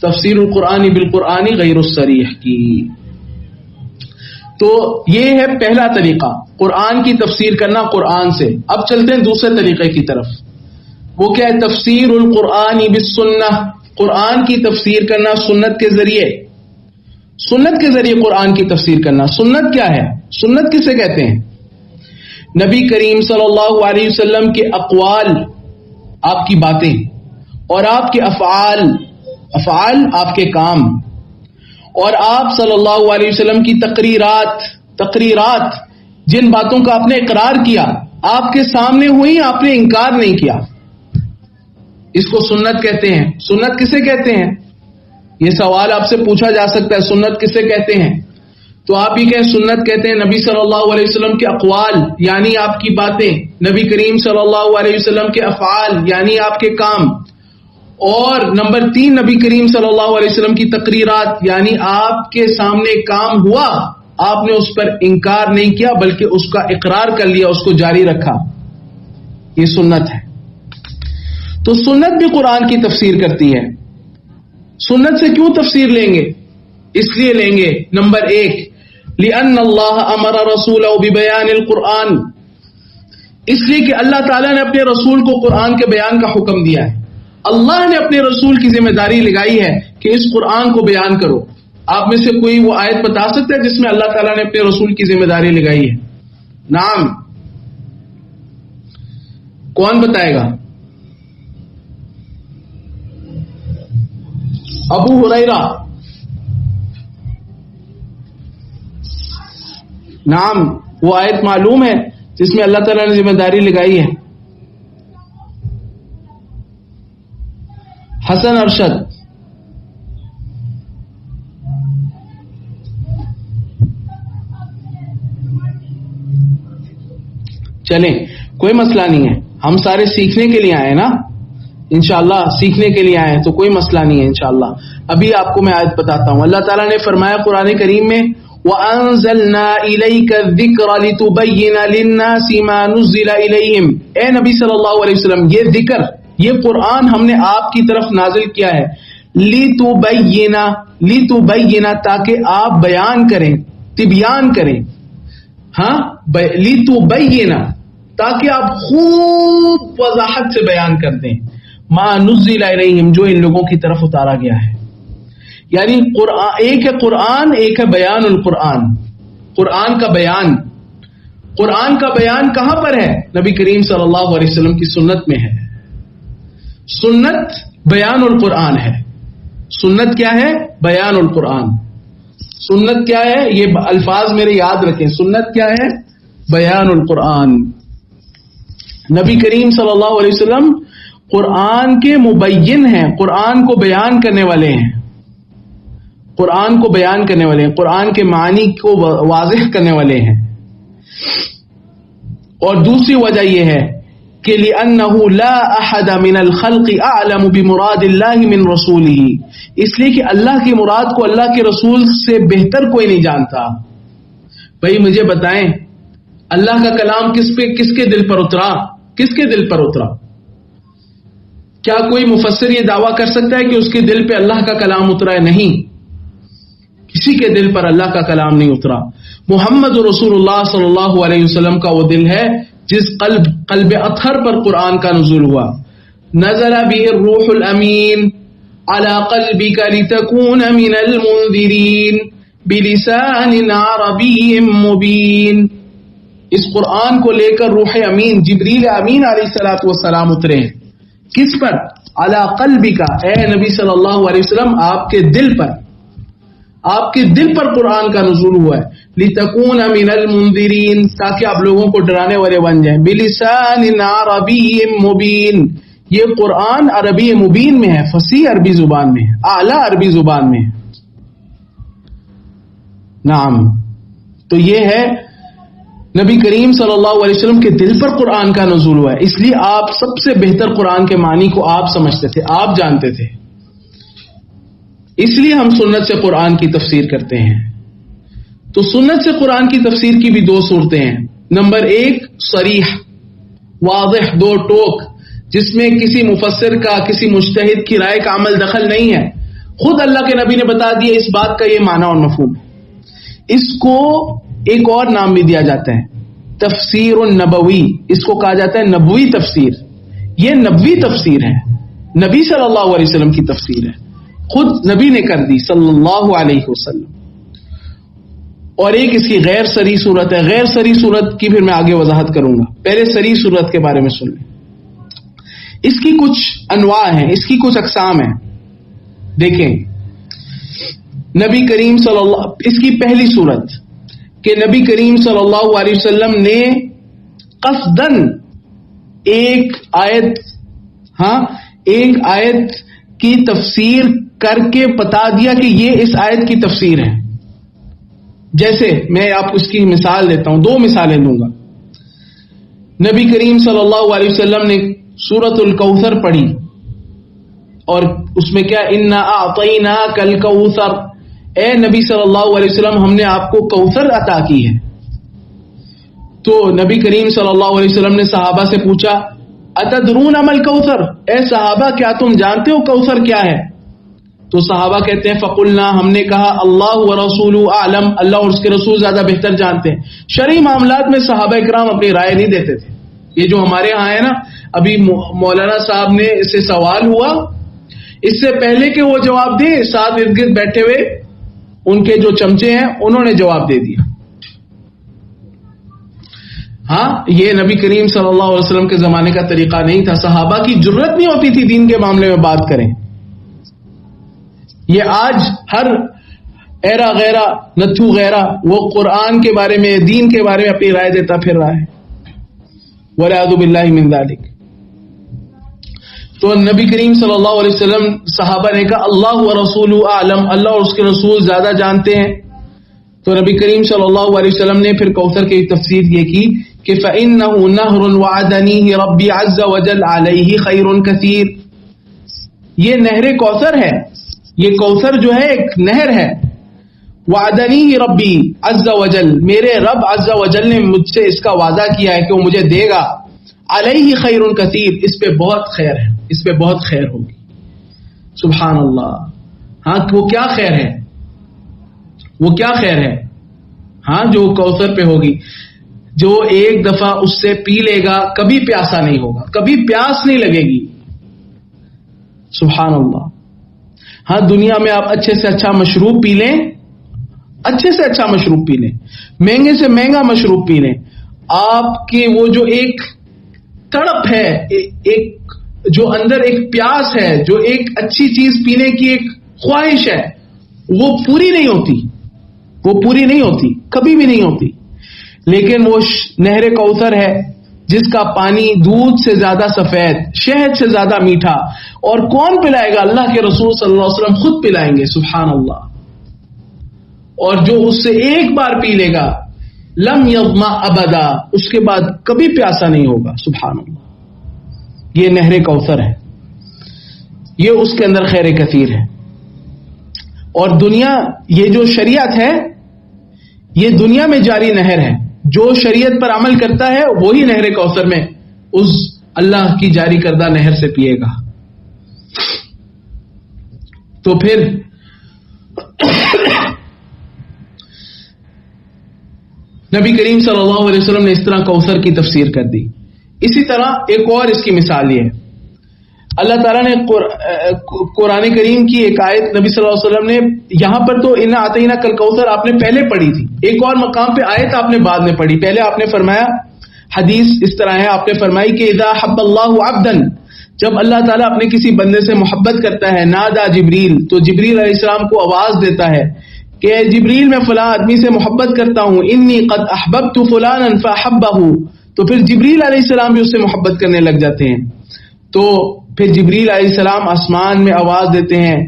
تفسیر القرآن بالقرآن غیر الصریح کی۔ تو یہ ہے پہلا طریقہ، قرآن کی تفسیر کرنا قرآن سے۔ اب چلتے ہیں دوسرے طریقے کی طرف، وہ کیا ہے؟ تفسیر القرآن بالسنہ، قرآن کی تفسیر کرنا سنت کے ذریعے، سنت کے ذریعے قرآن کی تفسیر کرنا۔ سنت کیا ہے؟ سنت کسے کہتے ہیں؟ نبی کریم صلی اللہ علیہ وسلم کے اقوال، آپ کی باتیں، اور آپ کے افعال، افعال آپ کے کام، اور آپ صلی اللہ علیہ وسلم کی تقریرات، تقریرات جن باتوں کا آپ نے اقرار کیا، آپ کے سامنے ہوئی، آپ نے انکار نہیں کیا، اس کو سنت کہتے ہیں۔ سنت کسے کہتے ہیں؟ یہ سوال آپ سے پوچھا جا سکتا ہے، سنت کسے کہتے ہیں؟ تو آپ ہی کہیں سنت کہتے ہیں نبی صلی اللہ علیہ وسلم کے اقوال، یعنی آپ کی باتیں، نبی کریم صلی اللہ علیہ وسلم کے افعال، یعنی آپ کے کام، اور نمبر 3 نبی کریم صلی اللہ علیہ وسلم کی تقریرات، یعنی آپ کے سامنے کام ہوا، آپ نے اس پر انکار نہیں کیا بلکہ اس کا اقرار کر لیا، اس کو جاری رکھا، یہ سنت ہے۔ تو سنت بھی قرآن کی تفسیر کرتی ہے۔ سنت سے کیوں تفسیر لیں گے؟ اس لیے لیں گے، نمبر 1 لِأَنَّ اللَّهَ أَمَرَ رَسُولَهُ بِبَيَانِ الْقُرْآنِ، اس لیے کہ اللہ تعالیٰ نے اپنے رسول کو قرآن کے بیان کا حکم دیا ہے۔ اللہ نے اپنے رسول کی ذمہ داری لگائی ہے کہ اس قرآن کو بیان کرو۔ آپ میں سے کوئی وہ آیت بتا سکتا ہے جس میں اللہ تعالیٰ نے اپنے رسول کی ذمہ داری لگائی ہے؟ نعم، کون بتائے گا؟ ابو ہریرہ، نعم وہ آیت معلوم ہے جس میں اللہ تعالیٰ نے ذمہ داری لگائی ہے. حسن ارشد چلیں کوئی مسئلہ نہیں ہے, ہم سارے سیکھنے کے لیے آئے نا انشاءاللہ, سیکھنے کے لیے آئے تو کوئی مسئلہ نہیں ہے انشاءاللہ. ابھی آپ کو میں آیت بتاتا ہوں. اللہ تعالیٰ نے فرمایا قرآن کریم میں وَأَنزَلْنَا إِلَيْكَ الذِّكْرَ لِتُبَيِّنَ لِلنَّاسِ مَا نُزِّلَ إِلَيْهِمْ. اے نبی صلی اللہ علیہ وسلم یہ ذکر, یہ قرآن ہم نے آپ کی طرف نازل کیا ہے لِتُبَيِّنَ تاکہ آپ بیان کریں, تبیان کریں. ہاں لِتُبَيِّنَ تاکہ آپ خوب وضاحت سے بیان کر دیں مَا نُزِّلَ إِلَيْهِمْ جو ان لوگوں کی طرف اتارا گیا ہے. یعنی ایک ہے قرآن, ایک ہے بیان القرآن. قرآن کا بیان, قرآن کا بیان کہاں پر ہے؟ نبی کریم صلی اللہ علیہ وسلم کی سنت میں ہے. سنت بیان القرآن ہے. سنت کیا ہے؟ بیان القرآن. سنت کیا ہے؟ یہ الفاظ میرے یاد رکھیں. سنت کیا ہے؟ بیان القرآن. نبی کریم صلی اللہ علیہ وسلم قرآن کے مبین ہیں, قرآن کو بیان کرنے والے ہیں, قرآن کو بیان کرنے والے ہیں, قرآن کے معنی کو واضح کرنے والے ہیں. اور دوسری وجہ یہ ہے کہ لِأَنَّهُ لَا أَحَدَ مِنَ الْخَلْقِ أَعْلَمُ بِمُرَادِ اللَّهِ مِنْ رَسُولِهِ, اس لیے کہ اللہ کی مراد کو اللہ کے رسول سے بہتر کوئی نہیں جانتا. بھائی مجھے بتائیں اللہ کا کلام کس کے دل پر اترا؟ کس کے دل پر اترا؟ کیا کوئی مفسر یہ دعویٰ کر سکتا ہے کہ اس کے دل پہ اللہ کا کلام اترا ہے؟ نہیں, کسی کے دل پر اللہ کا کلام نہیں اترا. محمد رسول اللہ صلی اللہ علیہ وسلم کا وہ دل ہے جس قلب اطہر پر قرآن کا نزول ہوا. نزل به الروح الامین على قلبك لتكون من المنذرین بلسان عربی مبین. اس قرآن کو لے کر روح امین جبریل امین علیہ الصلوۃ والسلام اترے ہیں. کس پر؟ علی قلبک, اے نبی صلی اللہ علیہ وسلم آپ کے دل پر, آپ کے دل پر قرآن کا نزول ہوا ہے. لتکون من المنذرین تاکہ آپ لوگوں کو ڈرانے والے بن جائیں. بلسان عربی مبین, یہ قرآن عربی مبین میں ہے, فصیح عربی زبان میں ہے, اعلیٰ عربی زبان میں ہے. نعم, تو یہ ہے نبی کریم صلی اللہ علیہ وسلم کے دل پر قرآن کا نزول ہوا ہے. اس لیے آپ سب سے بہتر قرآن کے معنی کو آپ سمجھتے تھے, آپ جانتے تھے. اس لیے ہم سنت سے قرآن کی تفسیر کرتے ہیں. تو سنت سے قرآن کی تفسیر کی بھی دو صورتیں ہیں. نمبر ایک صریح واضح دو ٹوک, جس میں کسی مفسر کا کسی مجتہد کی رائے کا عمل دخل نہیں ہے, خود اللہ کے نبی نے بتا دیا اس بات کا یہ معنی اور مفہوم ہے. اس کو ایک اور نام بھی دیا جاتا ہے تفسیر النبوی, اس کو کہا جاتا ہے نبوی تفسیر. یہ نبوی تفسیر ہے, نبی صلی اللہ علیہ وسلم کی تفسیر ہے, خود نبی نے کر دی صلی اللہ علیہ وسلم. اور ایک اس کی غیر صریح صورت ہے. غیر صریح صورت کی پھر میں آگے وضاحت کروں گا, پہلے صریح صورت کے بارے میں سن لیں. اس کی کچھ انواع ہیں, اس کی کچھ اقسام ہیں. دیکھیں نبی کریم صلی اللہ, اس کی پہلی صورت کہ نبی کریم صلی اللہ علیہ وسلم نے قصدن ایک آیت کی تفسیر کر کے بتا دیا کہ یہ اس آیت کی تفسیر ہے. جیسے میں آپ کو اس کی مثال دیتا ہوں, دو مثالیں دوں گا. نبی کریم صلی اللہ علیہ وسلم نے سورۃ الکوثر پڑھی اور اس میں کیا انا اعطیناک الکوثر, اے نبی صلی اللہ علیہ وسلم ہم نے آپ کو کوثر عطا کی ہے. تو نبی کریم صلی اللہ علیہ وسلم نے صحابہ سے پوچھا اتدرون ما الکوثر, اے صحابہ کیا تم جانتے ہو کوثر کیا ہے؟ تو صحابہ کہتے ہیں فقلنا, ہم نے کہا اللہ ورسولہ اعلم, اللہ اور اس کے رسول زیادہ بہتر جانتے ہیں. شرعی معاملات میں صحابہ کرام اپنی رائے نہیں دیتے تھے. یہ جو ہمارے ہاں ہے نا, ابھی مولانا صاحب نے اس سے سوال ہوا, اس سے پہلے کہ وہ جواب دیں ساتھ ارد گرد بیٹھے ہوئے ان کے جو چمچے ہیں انہوں نے جواب دے دیا. ہاں یہ نبی کریم صلی اللہ علیہ وسلم کے زمانے کا طریقہ نہیں تھا. صحابہ کی جرت نہیں ہوتی تھی دین کے معاملے میں بات کریں. یہ آج ہر ایرا غیرہ نتھو غیرہ وہ قرآن کے بارے میں دین کے بارے میں اپنی رائے دیتا پھر رہا ہے. والعیاذ باللہ من ذالک. تو نبی کریم صلی اللہ علیہ وسلم صحابہ نے کہا اللہ و رسول اعلم, اللہ اور اس کے رسول زیادہ جانتے ہیں. تو نبی کریم صلی اللہ علیہ وسلم نے پھر کوثر کی تفسیر یہ کی کہ فَإِنَّهُ نَهْرٌ وَعَدَنِيهِ رَبِّي عَزَّ وَجَلَّ عَلَيْهِ خَيْرٌ كَثِيرٌ. یہ نہر کوثر ہے, یہ کوثر جو ہے ایک نہر ہے. وَعَدَنِيهِ رَبِّي عَزَّ وَجَلَّ, میرے رب عز وجل نے مجھ سے اس کا وعدہ کیا ہے کہ وہ مجھے دے گا. علیہ خیر کثیر, اس پہ بہت خیر ہے, اس پہ بہت خیر ہوگی. سبحان اللہ. ہاں وہ کیا خیر ہے, وہ کیا خیر ہے, ہاں جو کوثر پہ ہوگی. جو ایک دفعہ اس سے پی لے گا کبھی پیاسا نہیں ہوگا, کبھی پیاس نہیں لگے گی. سبحان اللہ. ہاں دنیا میں آپ اچھے سے اچھا مشروب پی لیں, اچھے سے اچھا مشروب پی لیں, مہنگے سے مہنگا مشروب پی لیں, آپ کے وہ جو ایک تڑپ ہے, ایک جو اندر ایک پیاس ہے, جو ایک اچھی چیز پینے کی ایک خواہش ہے, وہ پوری نہیں ہوتی, وہ پوری نہیں ہوتی, کبھی بھی نہیں ہوتی. لیکن وہ نہر کوثر ہے جس کا پانی دودھ سے زیادہ سفید, شہد سے زیادہ میٹھا, اور کون پلائے گا؟ اللہ کے رسول صلی اللہ علیہ وسلم خود پلائیں گے. سبحان اللہ. اور جو اس سے ایک بار پی لے گا لم یظمأ ابدا, اس کے بعد کبھی پیاسا نہیں ہوگا. سبحان اللہ. یہ نہر کوثر ہے, یہ اس کے اندر خیر کثیر ہے. اور دنیا, یہ جو شریعت ہے یہ دنیا میں جاری نہر ہے. جو شریعت پر عمل کرتا ہے وہی نہر کوثر میں اس اللہ کی جاری کردہ نہر سے پیے گا. تو پھر نبی کریم صلی اللہ علیہ وسلم نے اس طرح کوثر کی تفسیر کر دی. اسی طرح ایک اور اس کی مثال یہ ہے, اللہ تعالیٰ نے قرآن کریم کی ایک آیت نبی صلی اللہ علیہ وسلم نے یہاں پر تو انا اعطیناک الکوثر آپ نے پہلے پڑھی تھی, ایک اور مقام پہ آیت آپ نے بعد میں پڑھی. پہلے آپ نے فرمایا, حدیث اس طرح ہے, آپ نے فرمائی کہ اذا حب اللہ عبدا, جب اللہ تعالیٰ اپنے کسی بندے سے محبت کرتا ہے, نادا جبریل, تو جبریل علیہ السلام کو آواز دیتا ہے کہ اے جبریل میں فلاں آدمی سے محبت کرتا ہوں, انی قد احببت فلانا فاحبہ, تو پھر جبریل علیہ السلام بھی اس سے محبت کرنے لگ جاتے ہیں. تو پھر جبریل علیہ السلام آسمان میں آواز دیتے ہیں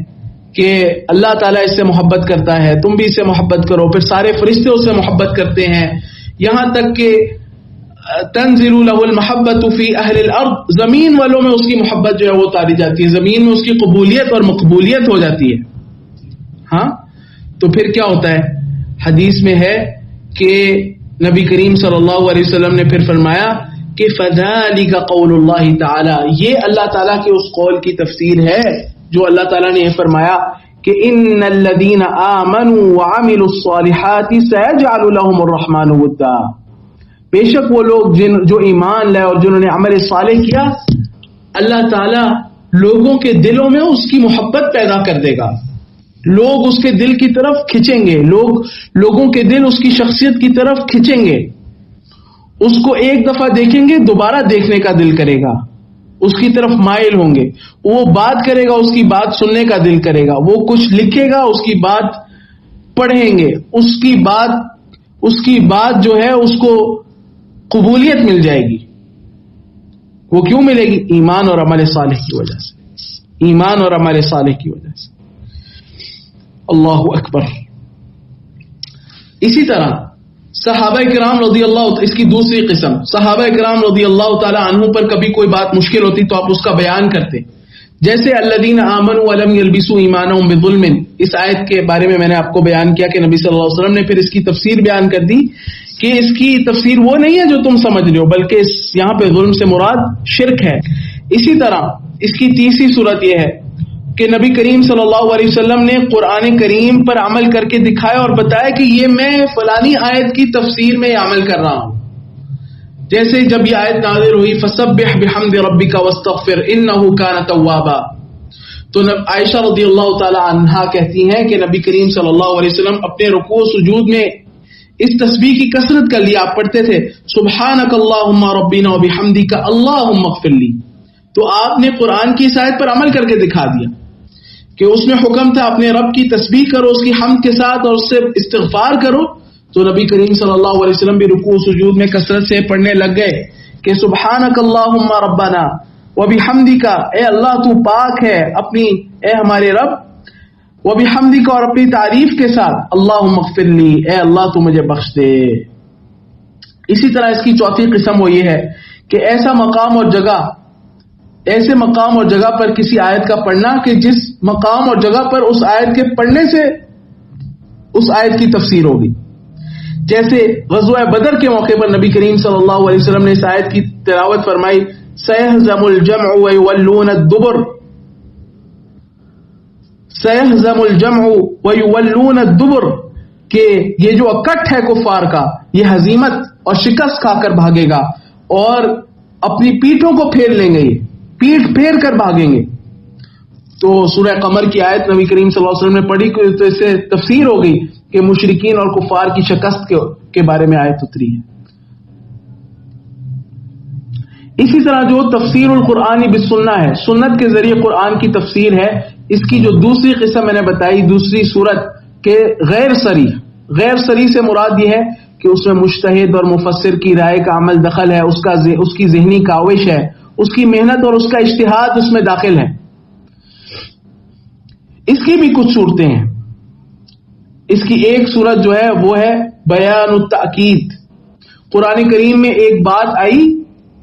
کہ اللہ تعالیٰ اس سے محبت کرتا ہے, تم بھی اس سے محبت کرو. پھر سارے فرشتے اس سے محبت کرتے ہیں, یہاں تک کہ تنزل له المحبت فی اہل الارض, زمین والوں میں اس کی محبت جو ہے وہ اتاری جاتی ہے, زمین میں اس کی قبولیت اور مقبولیت ہو جاتی ہے. ہاں تو پھر کیا ہوتا ہے؟ حدیث میں ہے کہ نبی کریم صلی اللہ علیہ وسلم نے پھر فرمایا کہ فذلک قول اللہ تعالی, یہ اللہ تعالیٰ کے اس قول کی تفسیر ہے جو اللہ تعالیٰ نے یہ فرمایا کہ ان الذین آمنوا وعملوا الصالحات سیجعل لهم الرحمن ودا, بے شک وہ لوگ جو ایمان لائے اور جنہوں نے عمل صالح کیا, اللہ تعالیٰ لوگوں کے دلوں میں اس کی محبت پیدا کر دے گا, لوگ اس کے دل کی طرف کھنچیں گے, لوگوں کے دل اس کی شخصیت کی طرف کھنچیں گے, اس کو ایک دفعہ دیکھیں گے دوبارہ دیکھنے کا دل کرے گا, اس کی طرف مائل ہوں گے, وہ بات کرے گا اس کی بات سننے کا دل کرے گا, وہ کچھ لکھے گا اس کی بات پڑھیں گے, اس کی بات جو ہے اس کو قبولیت مل جائے گی. وہ کیوں ملے گی؟ ایمان اور عمل صالح کی وجہ سے, ایمان اور عمل صالح کی وجہ سے. اللہ اکبر. اسی طرح صحابہ کرام رضی اللہ, اس کی دوسری قسم, صحابہ کرام رضی اللہ تعالی عنہ پر کبھی کوئی بات مشکل ہوتی تو آپ اس کا بیان کرتے, جیسے الذین آمنوا ولم یلبسوا ایمانهم بظلم, اس آیت کے بارے میں نے آپ کو بیان کیا کہ نبی صلی اللہ علیہ وسلم نے پھر اس کی تفسیر بیان کر دی کہ اس کی تفسیر وہ نہیں ہے جو تم سمجھ رہے ہو, بلکہ یہاں پہ ظلم سے مراد شرک ہے. اسی طرح اس کی تیسری صورت یہ ہے کہ نبی کریم صلی اللہ علیہ وسلم نے قرآن کریم پر عمل کر کے دکھایا اور بتایا کہ یہ میں فلانی آیت کی تفسیر میں عمل کر رہا ہوں. جیسے جب یہ آیت نازل ہوئی فسبح بحمد ربک واستغفر انہ کان توابا, تو عائشہ رضی اللہ تعالی عنہا کہتی ہیں کہ نبی کریم صلی اللہ علیہ وسلم اپنے رکوع سجود میں اس تسبیح کی کثرت کر لی, آپ پڑھتے تھے سبحانک اللہم ربنا وبحمدک اللہم اغفر لی. تو آپ نے قرآن کی اس آیت پر عمل کر کے دکھا دیا کہ اس میں حکم تھا اپنے رب کی تسبیح کرو اس کی حمد کے ساتھ اور اس سے استغفار کرو، تو نبی کریم صلی اللہ علیہ وسلم بھی رکوع سجود میں کثرت سے پڑھنے لگ گئے کہ سبحانک اللہم ربنا وبحمدک، اے اللہ تو پاک ہے اپنی، اے ہمارے رب، وبحمدک اور اپنی تعریف کے ساتھ، اللہم اغفر لی، اے اللہ تو مجھے بخش دے۔ اسی طرح اس کی چوتھی قسم وہ یہ ہے کہ ایسا مقام اور جگہ، ایسے مقام اور جگہ پر کسی آیت کا پڑھنا کہ جس مقام اور جگہ پر اس آیت کے پڑھنے سے اس آیت کی تفسیر ہوگی۔ جیسے غزوہ بدر کے موقع پر نبی کریم صلی اللہ علیہ وسلم نے اس آیت کی تلاوت فرمائی، سَيَهْزَمُ الْجَمْعُ وَيُوَلُّونَ الدُّبُرَ، سَيَهْزَمُ الْجَمْعُ وَيُوَلُّونَ الدُّبُرَ، کہ یہ جو اکٹھ ہے کفار کا یہ ہزیمت اور شکست کھا کر بھاگے گا اور اپنی پیٹھوں کو پھیر لیں گے، پیٹھ پھیر کر بھاگیں گے۔ تو سورہ قمر کی آیت نبی کریم صلی اللہ علیہ وسلم نے پڑھی تو اس سے تفسیر ہو گئی کہ مشرکین اور کفار کی شکست کے بارے میں آیت اتری ہے۔ اسی طرح جو تفسیر القرآن بالسنہ ہے، سنت کے ذریعے قرآن کی تفسیر ہے، اس کی جو دوسری قسم میں نے بتائی، دوسری صورت کہ غیر صریح، غیر صریح سے مراد یہ ہے کہ اس میں مجتہد اور مفسر کی رائے کا عمل دخل ہے، اس کی ذہنی کاوش ہے، اس کی محنت اور اس کا اجتہاد اس میں داخل ہے۔ اس کی بھی کچھ صورتیں ہیں۔ اس کی ایک صورت جو ہے وہ ہے بیان التأکید، قرآن کریم میں ایک بات آئی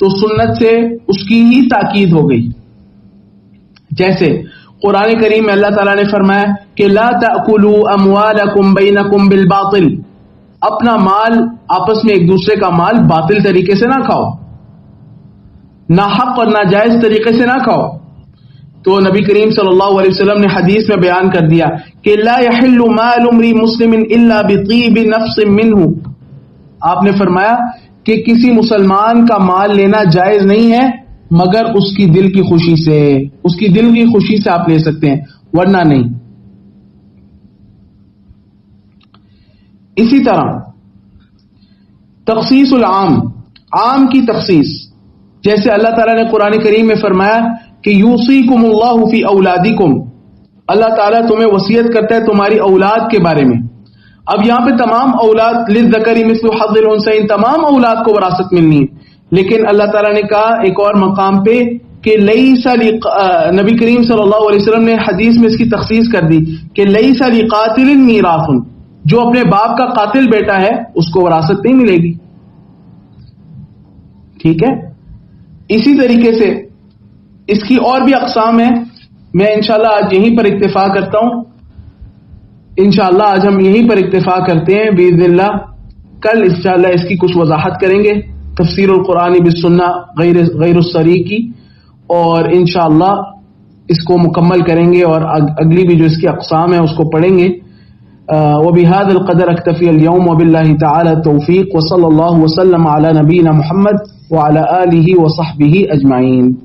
تو سنت سے اس کی ہی تاکید ہو گئی۔ جیسے قرآن کریم میں اللہ تعالیٰ نے فرمایا کہ لا تأکلوا اموالکم بینکم بالباطل، اپنا مال آپس میں ایک دوسرے کا مال باطل طریقے سے نہ کھاؤ، ناحق اور ناجائز طریقے سے نہ کھاؤ۔ تو نبی کریم صلی اللہ علیہ وسلم نے حدیث میں بیان کر دیا کہ لا يحل مال امرئ مسلم الا بطیب نفس منہ، آپ نے فرمایا کہ کسی مسلمان کا مال لینا جائز نہیں ہے مگر اس کی دل کی خوشی سے، اس کی دل کی خوشی سے آپ لے سکتے ہیں ورنہ نہیں۔ اسی طرح تخصیص العام، عام کی تخصیص، جیسے اللہ تعالیٰ نے قرآن کریم میں فرمایا کہ یوصیکم اللہ فی اولادکم، اللہ تعالیٰ تمہیں وصیت کرتا ہے تمہاری اولاد کے بارے میں۔ اب یہاں پہ تمام اولاد للذکر مثل حظ الانثیین، تمام اولاد کو وراثت ملنی ہے، لیکن اللہ تعالیٰ نے کہا ایک اور مقام پہ کہ نبی کریم صلی اللہ علیہ وسلم نے حدیث میں اس کی تخصیص کر دی کہ لیس لقاتل میراث، جو اپنے باپ کا قاتل بیٹا ہے اس کو وراثت نہیں ملے گی۔ ٹھیک ہے، اسی طریقے سے اس کی اور بھی اقسام ہیں۔ میں انشاءاللہ آج یہیں پر اکتفا کرتا ہوں، انشاءاللہ آج ہم یہیں پر اکتفا کرتے ہیں باذن اللہ۔ کل انشاءاللہ اس کی کچھ وضاحت کریں گے، تفسیر القرآن بالسنہ غیر الصریح کی، اور انشاءاللہ اس کو مکمل کریں گے اور اگلی بھی جو اس کی اقسام ہیں اس کو پڑھیں گے۔ وبهذا القدر اکتفی اليوم وباللہ تعالی التوفیق، وصلی اللہ وسلم علی نبینا محمد وعلى آلہ وصحبہ اجمعین۔